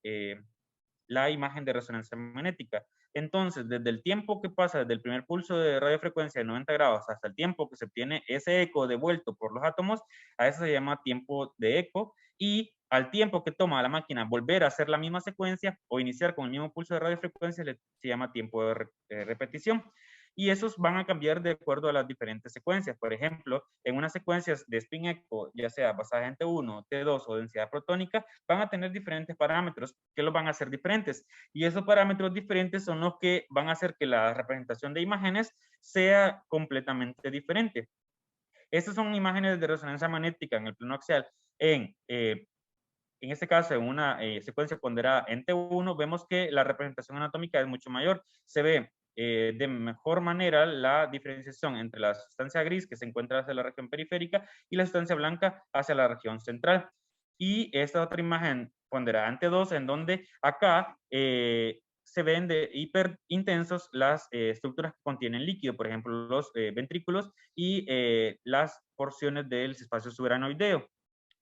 la imagen de resonancia magnética. Entonces, desde el tiempo que pasa, desde el primer pulso de radiofrecuencia de 90 grados hasta el tiempo que se obtiene ese eco devuelto por los átomos, a eso se llama tiempo de eco, y al tiempo que toma a la máquina volver a hacer la misma secuencia o iniciar con el mismo pulso de radiofrecuencia, se llama tiempo de repetición. Y esos van a cambiar de acuerdo a las diferentes secuencias. Por ejemplo, en unas secuencias de spin echo, ya sea basadas en T1, T2 o densidad protónica, van a tener diferentes parámetros que los van a hacer diferentes. Y esos parámetros diferentes son los que van a hacer que la representación de imágenes sea completamente diferente. Estas son imágenes de resonancia magnética en el plano axial. En este caso, en una secuencia ponderada en T1, vemos que la representación anatómica es mucho mayor. Se ve de mejor manera la diferenciación entre la sustancia gris que se encuentra hacia la región periférica y la sustancia blanca hacia la región central. Y esta otra imagen ponderada en T2, en donde acá se ven de hiperintensos las estructuras que contienen líquido, por ejemplo, los ventrículos y las porciones del espacio subaranoideo.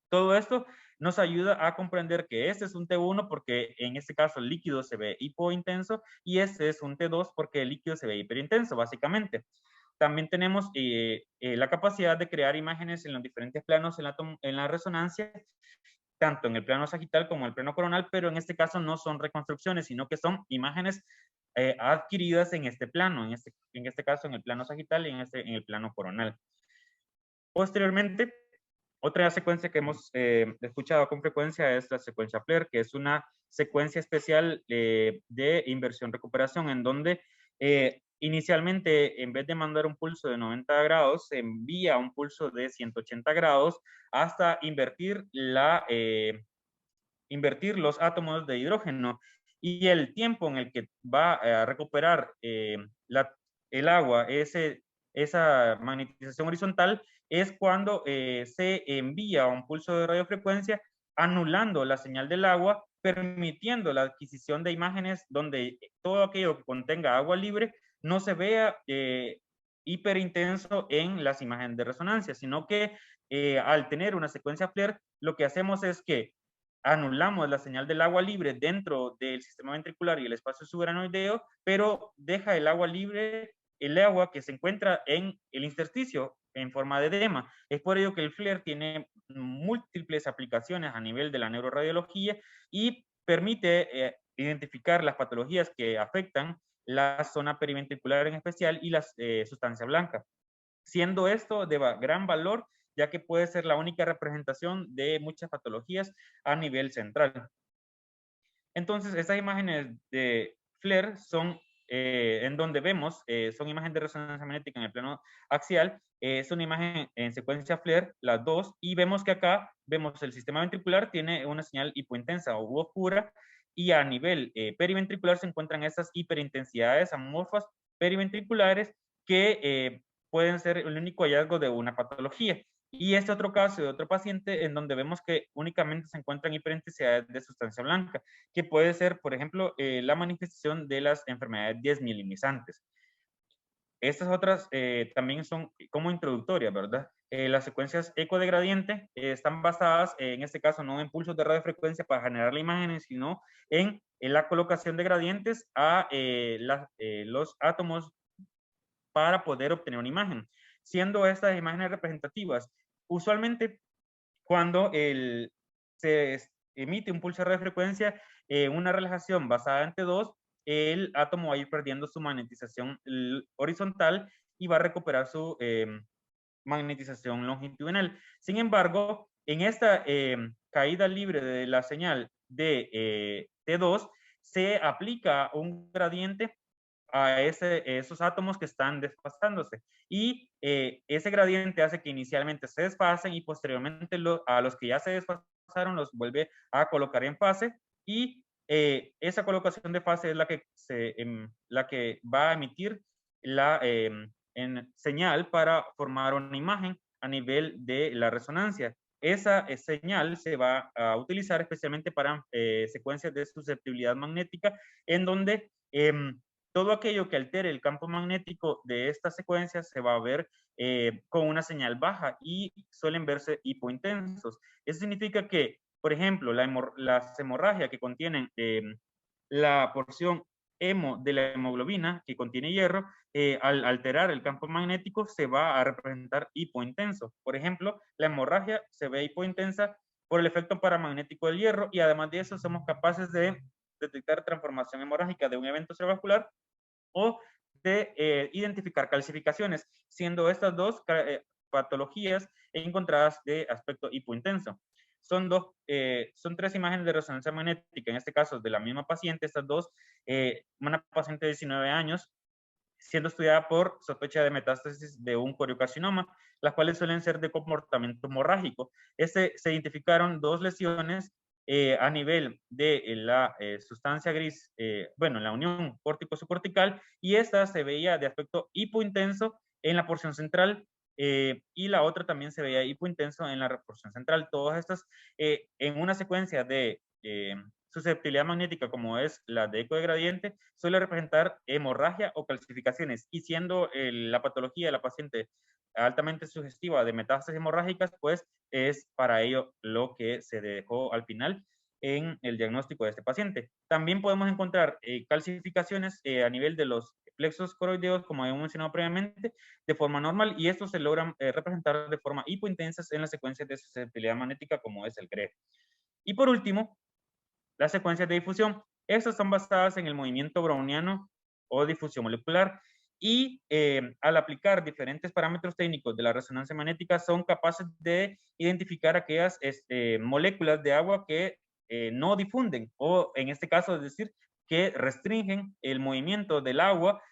Todo esto nos ayuda a comprender que este es un T1 porque en este caso el líquido se ve hipointenso y este es un T2 porque el líquido se ve hiperintenso, básicamente. También tenemos la capacidad de crear imágenes en los diferentes planos en la resonancia, tanto en el plano sagital como en el plano coronal, pero en este caso no son reconstrucciones, sino que son imágenes adquiridas en este plano, en este caso en el plano sagital y en el plano coronal. Posteriormente, otra secuencia que hemos escuchado con frecuencia es la secuencia FLARE, que es una secuencia especial de inversión-recuperación, en donde inicialmente, en vez de mandar un pulso de 90 grados, se envía un pulso de 180 grados hasta invertir los átomos de hidrógeno. Y el tiempo en el que va a recuperar el agua, esa magnetización horizontal, es cuando se envía un pulso de radiofrecuencia anulando la señal del agua, permitiendo la adquisición de imágenes donde todo aquello que contenga agua libre no se vea hiperintenso en las imágenes de resonancia, sino que al tener una secuencia FLARE, lo que hacemos es que anulamos la señal del agua libre dentro del sistema ventricular y el espacio subaranoideo, pero deja el agua libre, el agua que se encuentra en el intersticio en forma de edema. Es por ello que el FLARE tiene múltiples aplicaciones a nivel de la neuroradiología y permite identificar las patologías que afectan la zona periventricular en especial y la sustancia blanca, siendo esto de gran valor, ya que puede ser la única representación de muchas patologías a nivel central. Entonces, estas imágenes de FLARE son en donde vemos, son imágenes de resonancia magnética en el plano axial, es una imagen en secuencia FLARE, las dos, y vemos que acá vemos el sistema ventricular tiene una señal hipointensa o oscura, y a nivel periventricular se encuentran estas hiperintensidades amorfas periventriculares que pueden ser el único hallazgo de una patología. Y este otro caso de otro paciente en donde vemos que únicamente se encuentran hiperintensidades de sustancia blanca, que puede ser, por ejemplo, la manifestación de las enfermedades desmielinizantes. Estas otras también son como introductorias, ¿verdad? Las secuencias eco de gradiente están basadas, en este caso, no en pulsos de radiofrecuencia para generar la imagen, sino en la colocación de gradientes a los átomos para poder obtener una imagen, siendo estas imágenes representativas. Usualmente, cuando se emite un pulso de radiofrecuencia, una relajación basada en T2, el átomo va a ir perdiendo su magnetización horizontal y va a recuperar su magnetización longitudinal. Sin embargo, en esta caída libre de la señal de T2, se aplica un gradiente a esos átomos que están desfasándose. Y ese gradiente hace que inicialmente se desfasen y posteriormente a los que ya se desfasaron los vuelve a colocar en fase, y esa colocación de fase es la que va a emitir la señal para formar una imagen a nivel de la resonancia. Esa señal se va a utilizar especialmente para secuencias de susceptibilidad magnética, en donde todo aquello que altere el campo magnético de estas secuencias se va a ver con una señal baja y suelen verse hipointensos. Eso significa que, por ejemplo, las hemorragias que contienen la porción hemo de la hemoglobina, que contiene hierro, al alterar el campo magnético se va a representar hipointenso. Por ejemplo, la hemorragia se ve hipointensa por el efecto paramagnético del hierro, y además de eso somos capaces de detectar transformación hemorrágica de un evento cerebrovascular o de identificar calcificaciones, siendo estas dos patologías encontradas de aspecto hipointenso. Son tres imágenes de resonancia magnética, en este caso de la misma paciente, estas dos, una paciente de 19 años, siendo estudiada por sospecha de metástasis de un coriocarcinoma, las cuales suelen ser de comportamiento hemorrágico. Se identificaron dos lesiones a nivel de la sustancia gris, bueno, en la unión córtico-subcortical, y esta se veía de aspecto hipointenso en la porción central, y la otra también se veía hipointenso en la porción central. Todas estas en una secuencia de susceptibilidad magnética como es la de eco de gradiente, suele representar hemorragia o calcificaciones, y siendo la patología de la paciente altamente sugestiva de metástasis hemorrágicas, pues es para ello lo que se dejó al final en el diagnóstico de este paciente. También podemos encontrar calcificaciones a nivel de los plexos coroideos, como hemos mencionado previamente, de forma normal, y estos se logran representar de forma hipointensas en las secuencias de susceptibilidad magnética como es el CRE. Y por último, las secuencias de difusión. Estas son basadas en el movimiento browniano o difusión molecular, y al aplicar diferentes parámetros técnicos de la resonancia magnética son capaces de identificar aquellas moléculas de agua que no difunden, o en este caso es decir, que restringen el movimiento del agua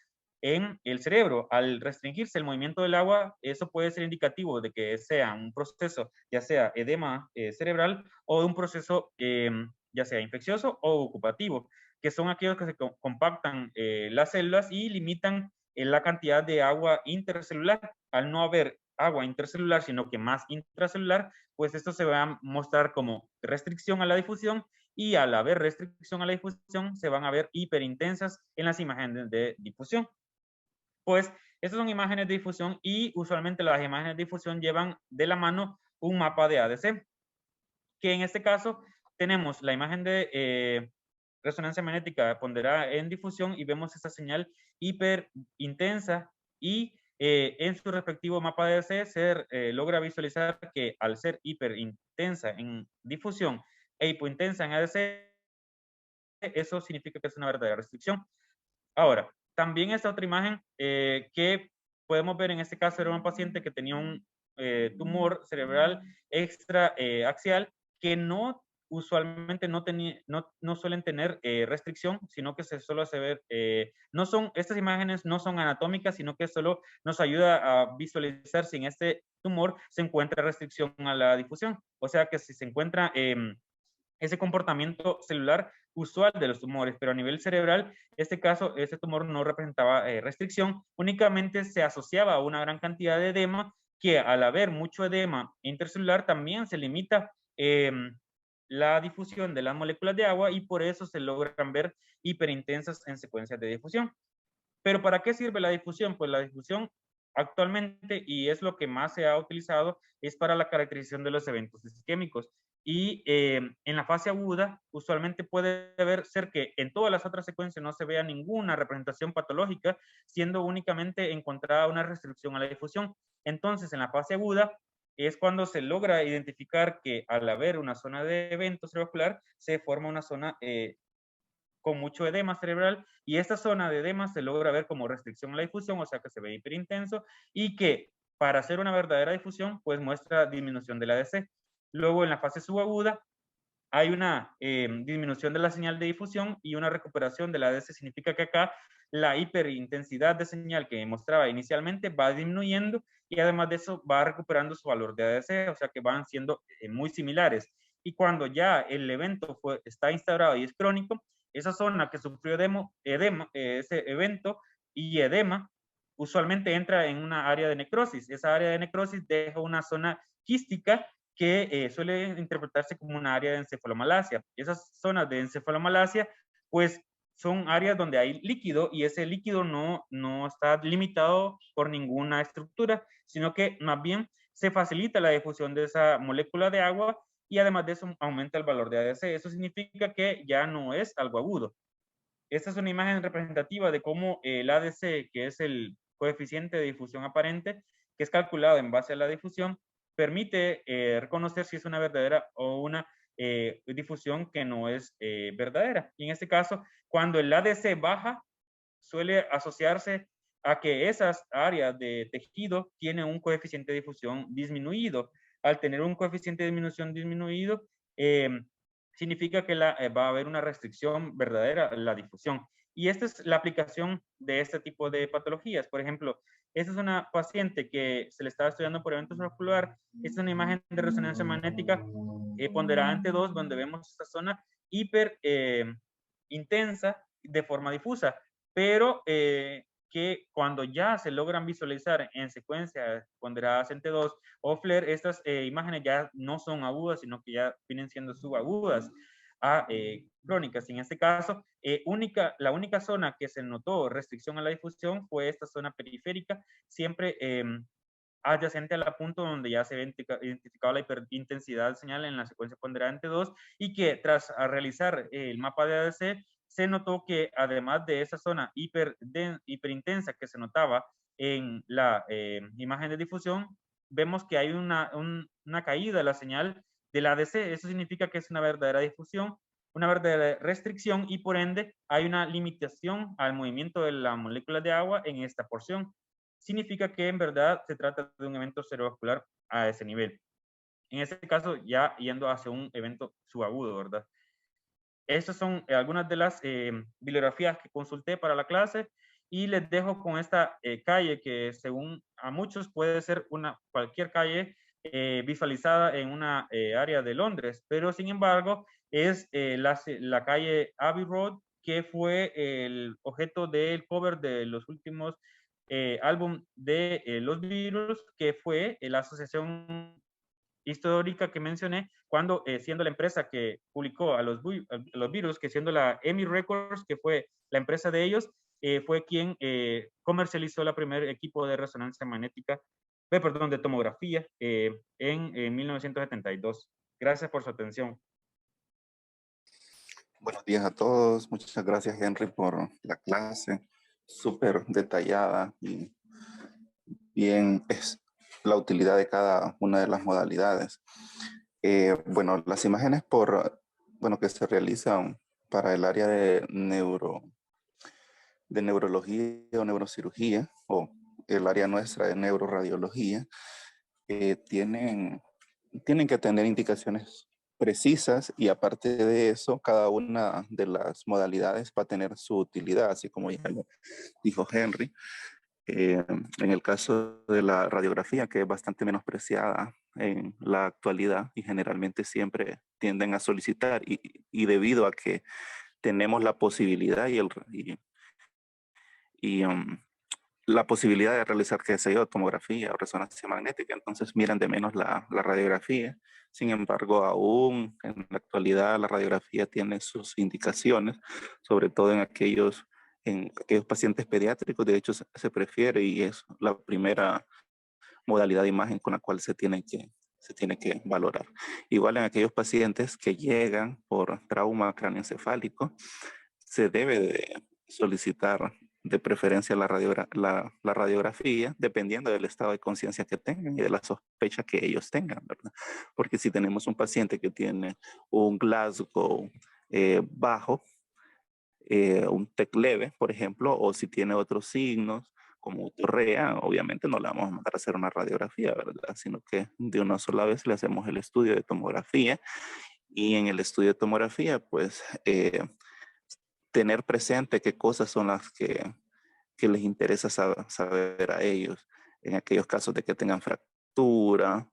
en el cerebro. Al restringirse el movimiento del agua, eso puede ser indicativo de que sea un proceso, ya sea edema cerebral, o de un proceso ya sea infeccioso o ocupativo, que son aquellos que se compactan las células y limitan la cantidad de agua intercelular. Al no haber agua intercelular, sino que más intracelular, pues esto se va a mostrar como restricción a la difusión, y al haber restricción a la difusión, se van a ver hiperintensas en las imágenes de difusión. Pues estas son imágenes de difusión, y usualmente las imágenes de difusión llevan de la mano un mapa de ADC, que en este caso tenemos la imagen de resonancia magnética ponderada en difusión, y vemos esta señal hiper intensa, y en su respectivo mapa de ADC se logra visualizar que al ser hiper intensa en difusión e hipointensa en ADC, eso significa que es una verdadera restricción. Ahora, también esta otra imagen que podemos ver en este caso era un paciente que tenía un tumor cerebral extraaxial, que no usualmente no suelen tener restricción, sino que se solo hace ver, estas imágenes no son anatómicas, sino que solo nos ayuda a visualizar si en este tumor se encuentra restricción a la difusión. O sea que si se encuentra ese comportamiento celular, usual de los tumores, pero a nivel cerebral, este caso, este tumor no representaba restricción, únicamente se asociaba a una gran cantidad de edema, que al haber mucho edema intercelular también se limita la difusión de las moléculas de agua y por eso se logran ver hiperintensas en secuencias de difusión. Pero ¿para qué sirve la difusión? Pues la difusión actualmente, y es lo que más se ha utilizado, es para la caracterización de los eventos isquémicos. Y en la fase aguda, usualmente puede ser que en todas las otras secuencias no se vea ninguna representación patológica, siendo únicamente encontrada una restricción a la difusión. Entonces, en la fase aguda, es cuando se logra identificar que al haber una zona de evento cerebrovascular, se forma una zona con mucho edema cerebral, y esta zona de edema se logra ver como restricción a la difusión, o sea que se ve hiperintenso, y que para hacer una verdadera difusión, pues muestra disminución del ADC. Luego en la fase subaguda hay una disminución de la señal de difusión y una recuperación del ADC. Significa que acá la hiperintensidad de señal que mostraba inicialmente va disminuyendo y además de eso va recuperando su valor de ADC, o sea que van siendo muy similares. Y cuando ya el evento está instaurado y es crónico, esa zona que sufrió edema, ese evento y edema, usualmente entra en una área de necrosis. Esa área de necrosis deja una zona quística que suele interpretarse como una área de encefalomalacia. Esas zonas de encefalomalacia, pues son áreas donde hay líquido y ese líquido no está limitado por ninguna estructura, sino que más bien se facilita la difusión de esa molécula de agua y además de eso aumenta el valor de ADC. Eso significa que ya no es algo agudo. Esta es una imagen representativa de cómo el ADC, que es el coeficiente de difusión aparente, que es calculado en base a la difusión, permite reconocer si es una verdadera o una difusión que no es verdadera. Y en este caso, cuando el ADC baja, suele asociarse a que esas áreas de tejido tienen un coeficiente de difusión disminuido. Al tener un coeficiente de disminución disminuido, significa que va a haber una restricción verdadera en la difusión. Y esta es la aplicación de este tipo de patologías. Por ejemplo, esta es una paciente que se le estaba estudiando por evento vascular. Esta es una imagen de resonancia magnética ponderante 2, donde vemos esta zona hiper intensa de forma difusa, pero que cuando ya se logran visualizar en secuencia ponderadas entre 2 o FLAIR, estas imágenes ya no son agudas, sino que ya vienen siendo subagudas a crónicas. Y en este caso, la única zona que se notó restricción a la difusión fue esta zona periférica, siempre adyacente a la punto donde ya se había identificado la hiperintensidad de señal en la secuencia ponderante 2 y que tras realizar el mapa de ADC se notó que además de esa zona hiperintensa que se notaba en la imagen de difusión, vemos que hay una caída de la señal del ADC. Eso significa que es una verdadera difusión, una verdadera restricción y por ende hay una limitación al movimiento de la molécula de agua en esta porción. Significa que en verdad se trata de un evento cerebrovascular a ese nivel. En este caso, ya yendo hacia un evento subagudo, ¿verdad? Estas son algunas de las bibliografías que consulté para la clase y les dejo con esta calle que según a muchos puede ser cualquier calle visualizada en una área de Londres, pero sin embargo es la calle Abbey Road, que fue el objeto del cover de los últimos álbum de los Beatles, que fue la asociación histórica que mencioné, cuando siendo la empresa que publicó a los virus, que siendo la EMI Records, que fue la empresa de ellos, fue quien comercializó el primer equipo de resonancia magnética, perdón, de tomografía en 1972. Gracias por su atención. Buenos días a todos. Muchas gracias, Henry, por la clase. Súper detallada y bien es la utilidad de cada una de las modalidades. Bueno, las imágenes que se realizan para el área de neurología o neurocirugía, o el área nuestra de neuroradiología, tienen que tener indicaciones precisas y aparte de eso, cada una de las modalidades va a tener su utilidad, así como ya lo dijo Henry. En el caso de la radiografía, que es bastante menospreciada en la actualidad y generalmente siempre tienden a solicitar y debido a que tenemos la posibilidad y la posibilidad de realizar, qué sé yo, tomografía o resonancia magnética, entonces miran de menos la radiografía. Sin embargo, aún en la actualidad la radiografía tiene sus indicaciones, sobre todo en aquellos pacientes pediátricos. De hecho, se prefiere y es la primera modalidad de imagen con la cual se tiene que valorar. Igual en aquellos pacientes que llegan por trauma craneoencefálico, se debe de solicitar de preferencia la radiografía, dependiendo del estado de conciencia que tengan y de la sospecha que ellos tengan, ¿verdad? Porque si tenemos un paciente que tiene un Glasgow bajo, un TEC leve, por ejemplo, o si tiene otros signos como torrea, obviamente no le vamos a mandar a hacer una radiografía, ¿verdad? Sino que de una sola vez le hacemos el estudio de tomografía, y en el estudio de tomografía, pues, tener presente qué cosas son las que les interesa saber a ellos. En aquellos casos de que tengan fractura,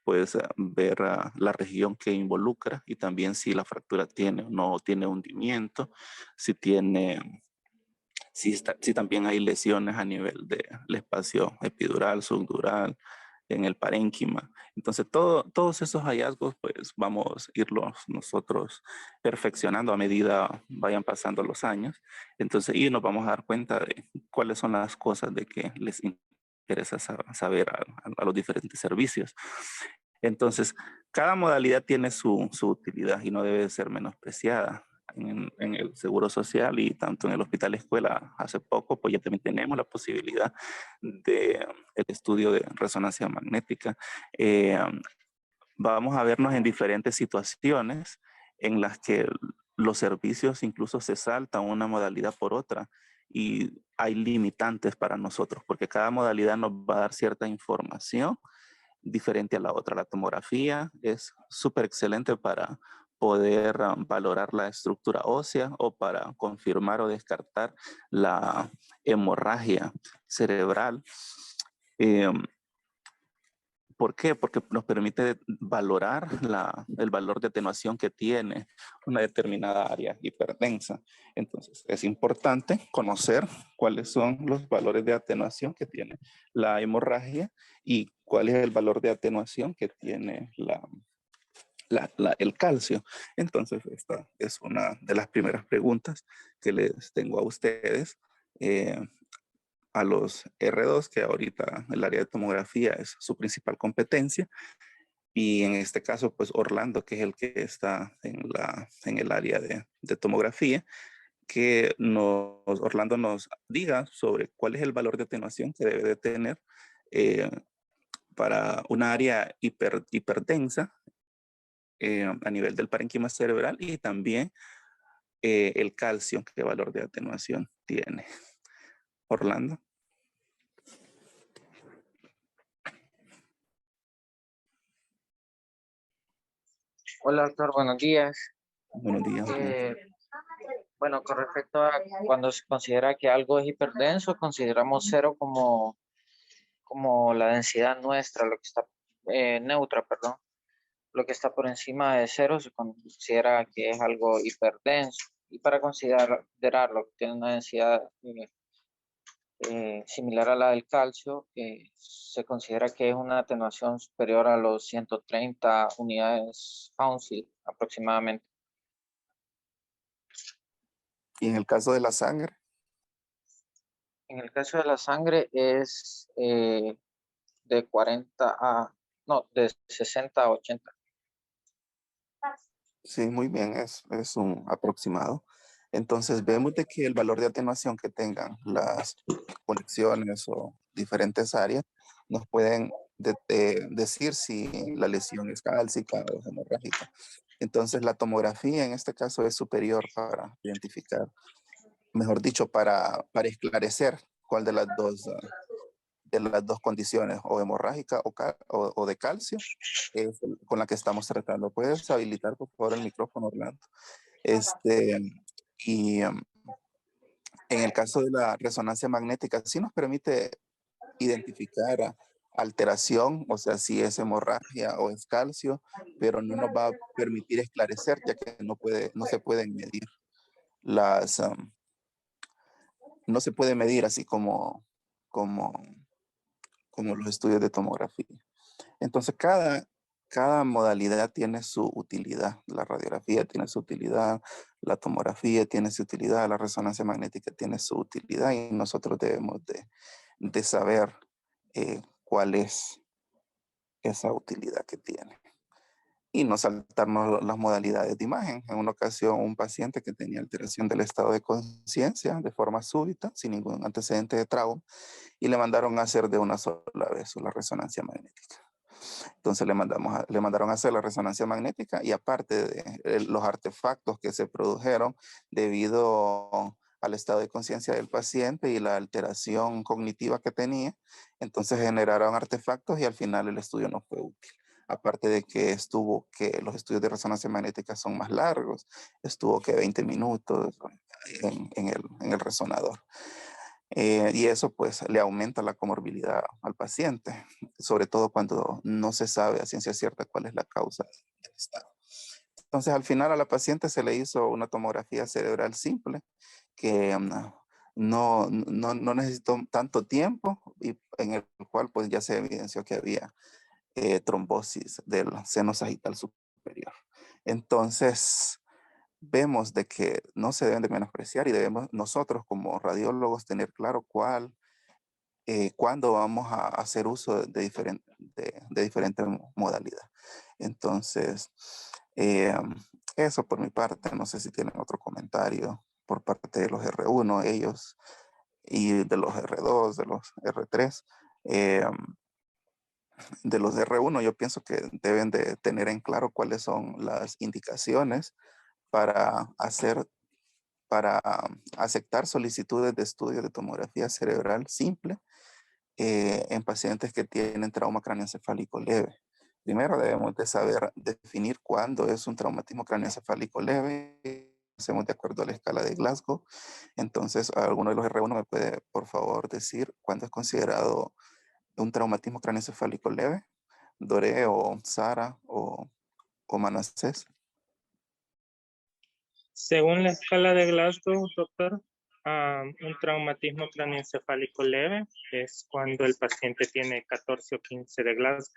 pues ver la región que involucra y también si la fractura tiene o no tiene hundimiento, si también hay lesiones a nivel del espacio epidural, subdural, en el parénquima. Entonces, todos esos hallazgos, pues vamos a irlos nosotros perfeccionando a medida vayan pasando los años. Entonces, y nos vamos a dar cuenta de cuáles son las cosas de que les interesa saber a los diferentes servicios. Entonces, cada modalidad tiene su utilidad y no debe ser menospreciada. En el Seguro Social y tanto en el Hospital Escuela hace poco, pues ya también tenemos la posibilidad de el estudio de resonancia magnética. Vamos a vernos en diferentes situaciones en las que los servicios incluso se saltan una modalidad por otra y hay limitantes para nosotros porque cada modalidad nos va a dar cierta información diferente a la otra. La tomografía es súper excelente para poder valorar la estructura ósea o para confirmar o descartar la hemorragia cerebral. ¿Por qué? Porque nos permite valorar el valor de atenuación que tiene una determinada área hiperdensa. Entonces, es importante conocer cuáles son los valores de atenuación que tiene la hemorragia y cuál es el valor de atenuación que tiene el calcio. Entonces, esta es una de las primeras preguntas que les tengo a ustedes. A los R2, que ahorita el área de tomografía es su principal competencia, y en este caso, pues Orlando, que es el que está en el área de tomografía, que Orlando nos diga sobre cuál es el valor de atenuación que debe de tener para una área hiperdensa a nivel del parénquima cerebral y también el calcio, qué valor de atenuación tiene. Orlando. Hola, doctor, buenos días. Buenos días. Bueno, con respecto a cuando se considera que algo es hiperdenso, consideramos cero como la densidad nuestra, lo que está neutra, perdón. Lo que está por encima de cero se considera que es algo hiperdenso. Y para considerarlo que tiene una densidad similar a la del calcio, se considera que es una atenuación superior a los 130 unidades Hounsfield aproximadamente. ¿Y en el caso de la sangre? En el caso de la sangre es de 60 a 80. Sí, muy bien, es un aproximado. Entonces vemos de que el valor de atenuación que tengan las conexiones o diferentes áreas nos pueden decir si la lesión es cálcica o hemorrágica. Entonces la tomografía en este caso es superior para identificar, mejor dicho, para esclarecer cuál de las dos condiciones, o hemorrágica o de calcio, es con la que estamos tratando. ¿Puedes habilitar, por favor, el micrófono, Orlando? Y en el caso de la resonancia magnética, sí nos permite identificar alteración, o sea, si es hemorragia o es calcio, pero no nos va a permitir esclarecer, ya que no se pueden medir. las, no se puede medir así como, como los estudios de tomografía. Entonces, cada modalidad tiene su utilidad. La radiografía tiene su utilidad, la tomografía tiene su utilidad, la resonancia magnética tiene su utilidad y nosotros debemos de saber cuál es esa utilidad que tiene. Y no saltarnos las modalidades de imagen. En una ocasión, un paciente que tenía alteración del estado de conciencia de forma súbita, sin ningún antecedente de trauma, y le mandaron a hacer de una sola vez la resonancia magnética. Entonces le mandaron a hacer la resonancia magnética y aparte de los artefactos que se produjeron debido al estado de conciencia del paciente y la alteración cognitiva que tenía, entonces generaron artefactos y al final el estudio no fue útil. Aparte de que los estudios de resonancia magnética son más largos, estuvo que 20 minutos en el resonador. Y eso pues le aumenta la comorbilidad al paciente, sobre todo cuando no se sabe a ciencia cierta cuál es la causa del estado. Entonces al final a la paciente se le hizo una tomografía cerebral simple que no necesitó tanto tiempo y en el cual pues ya se evidenció que había trombosis del seno sagital superior. Entonces, vemos de que no se deben de menospreciar y debemos nosotros como radiólogos tener claro cuándo vamos a hacer uso de diferente modalidad. Entonces, eso por mi parte, no sé si tienen otro comentario por parte de los R1, ellos, y de los R2, de los R3. De los R1, yo pienso que deben de tener en claro cuáles son las indicaciones para aceptar solicitudes de estudio de tomografía cerebral simple en pacientes que tienen trauma craneoencefálico leve. Primero debemos de saber definir cuándo es un traumatismo craneoencefálico leve. Hacemos de acuerdo a la escala de Glasgow. Entonces, alguno de los R1 me puede, por favor, decir cuándo es considerado un traumatismo craneoencefálico leve. Doré o Sara o Manassés. Según la escala de Glasgow, doctor, un traumatismo craneoencefálico leve es cuando el paciente tiene 14 o 15 de Glasgow.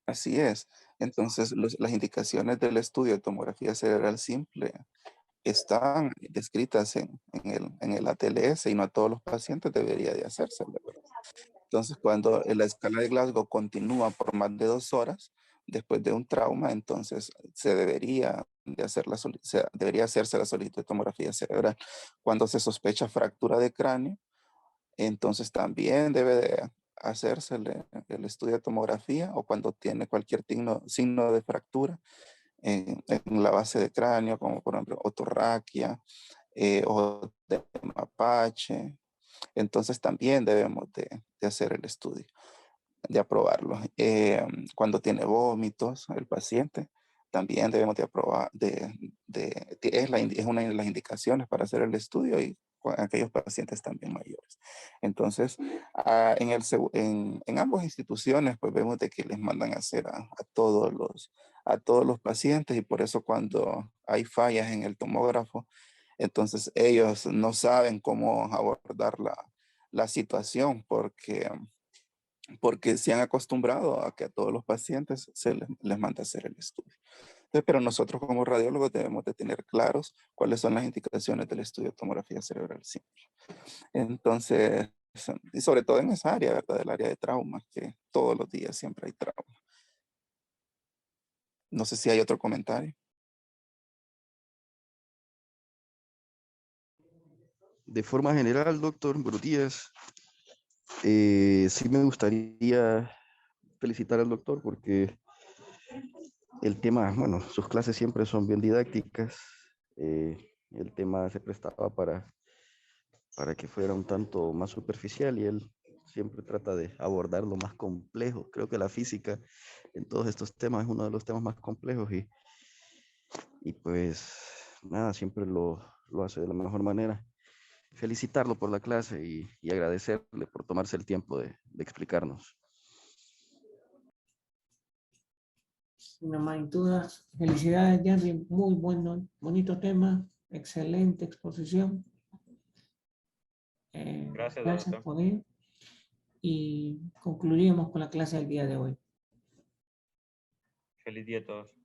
Así es. Entonces, las indicaciones del estudio de tomografía cerebral simple están descritas en el ATLS y no a todos los pacientes debería de hacerse, ¿verdad? Entonces, cuando la escala de Glasgow continúa por más de 2 horas después de un trauma, entonces se debería de debería hacerse la solicitud de tomografía cerebral. Cuando se sospecha fractura de cráneo, entonces también debe de hacerse el estudio de tomografía o cuando tiene cualquier signo de fractura en la base de cráneo, como por ejemplo otorraquia o de mapache. Entonces también debemos de hacer el estudio, de aprobarlo. Cuando tiene vómitos el paciente, también debemos de aprobar, es una de las indicaciones para hacer el estudio y con aquellos pacientes también mayores. Entonces, en ambas instituciones, pues vemos de que les mandan a hacer a todos los pacientes y por eso cuando hay fallas en el tomógrafo, entonces ellos no saben cómo abordar la situación porque se han acostumbrado a que a todos los pacientes les manda a hacer el estudio. Entonces, pero nosotros como radiólogos debemos de tener claros cuáles son las indicaciones del estudio de tomografía cerebral simple. Entonces, y sobre todo en esa área, ¿verdad? Del área de trauma, que todos los días siempre hay trauma. No sé si hay otro comentario. De forma general, doctor, buenos días. Sí me gustaría felicitar al doctor porque el tema, bueno, sus clases siempre son bien didácticas. El tema se prestaba para que fuera un tanto más superficial y él siempre trata de abordar lo más complejo. Creo que la física en todos estos temas es uno de los temas más complejos y pues nada, siempre lo hace de la mejor manera. Felicitarlo por la clase y agradecerle por tomarse el tiempo de explicarnos. No más dudas. Felicidades, Jerry. Muy bueno, bonito tema. Excelente exposición. Gracias, Gracias doctor. por ello. Y concluimos con la clase del día de hoy. Feliz día a todos.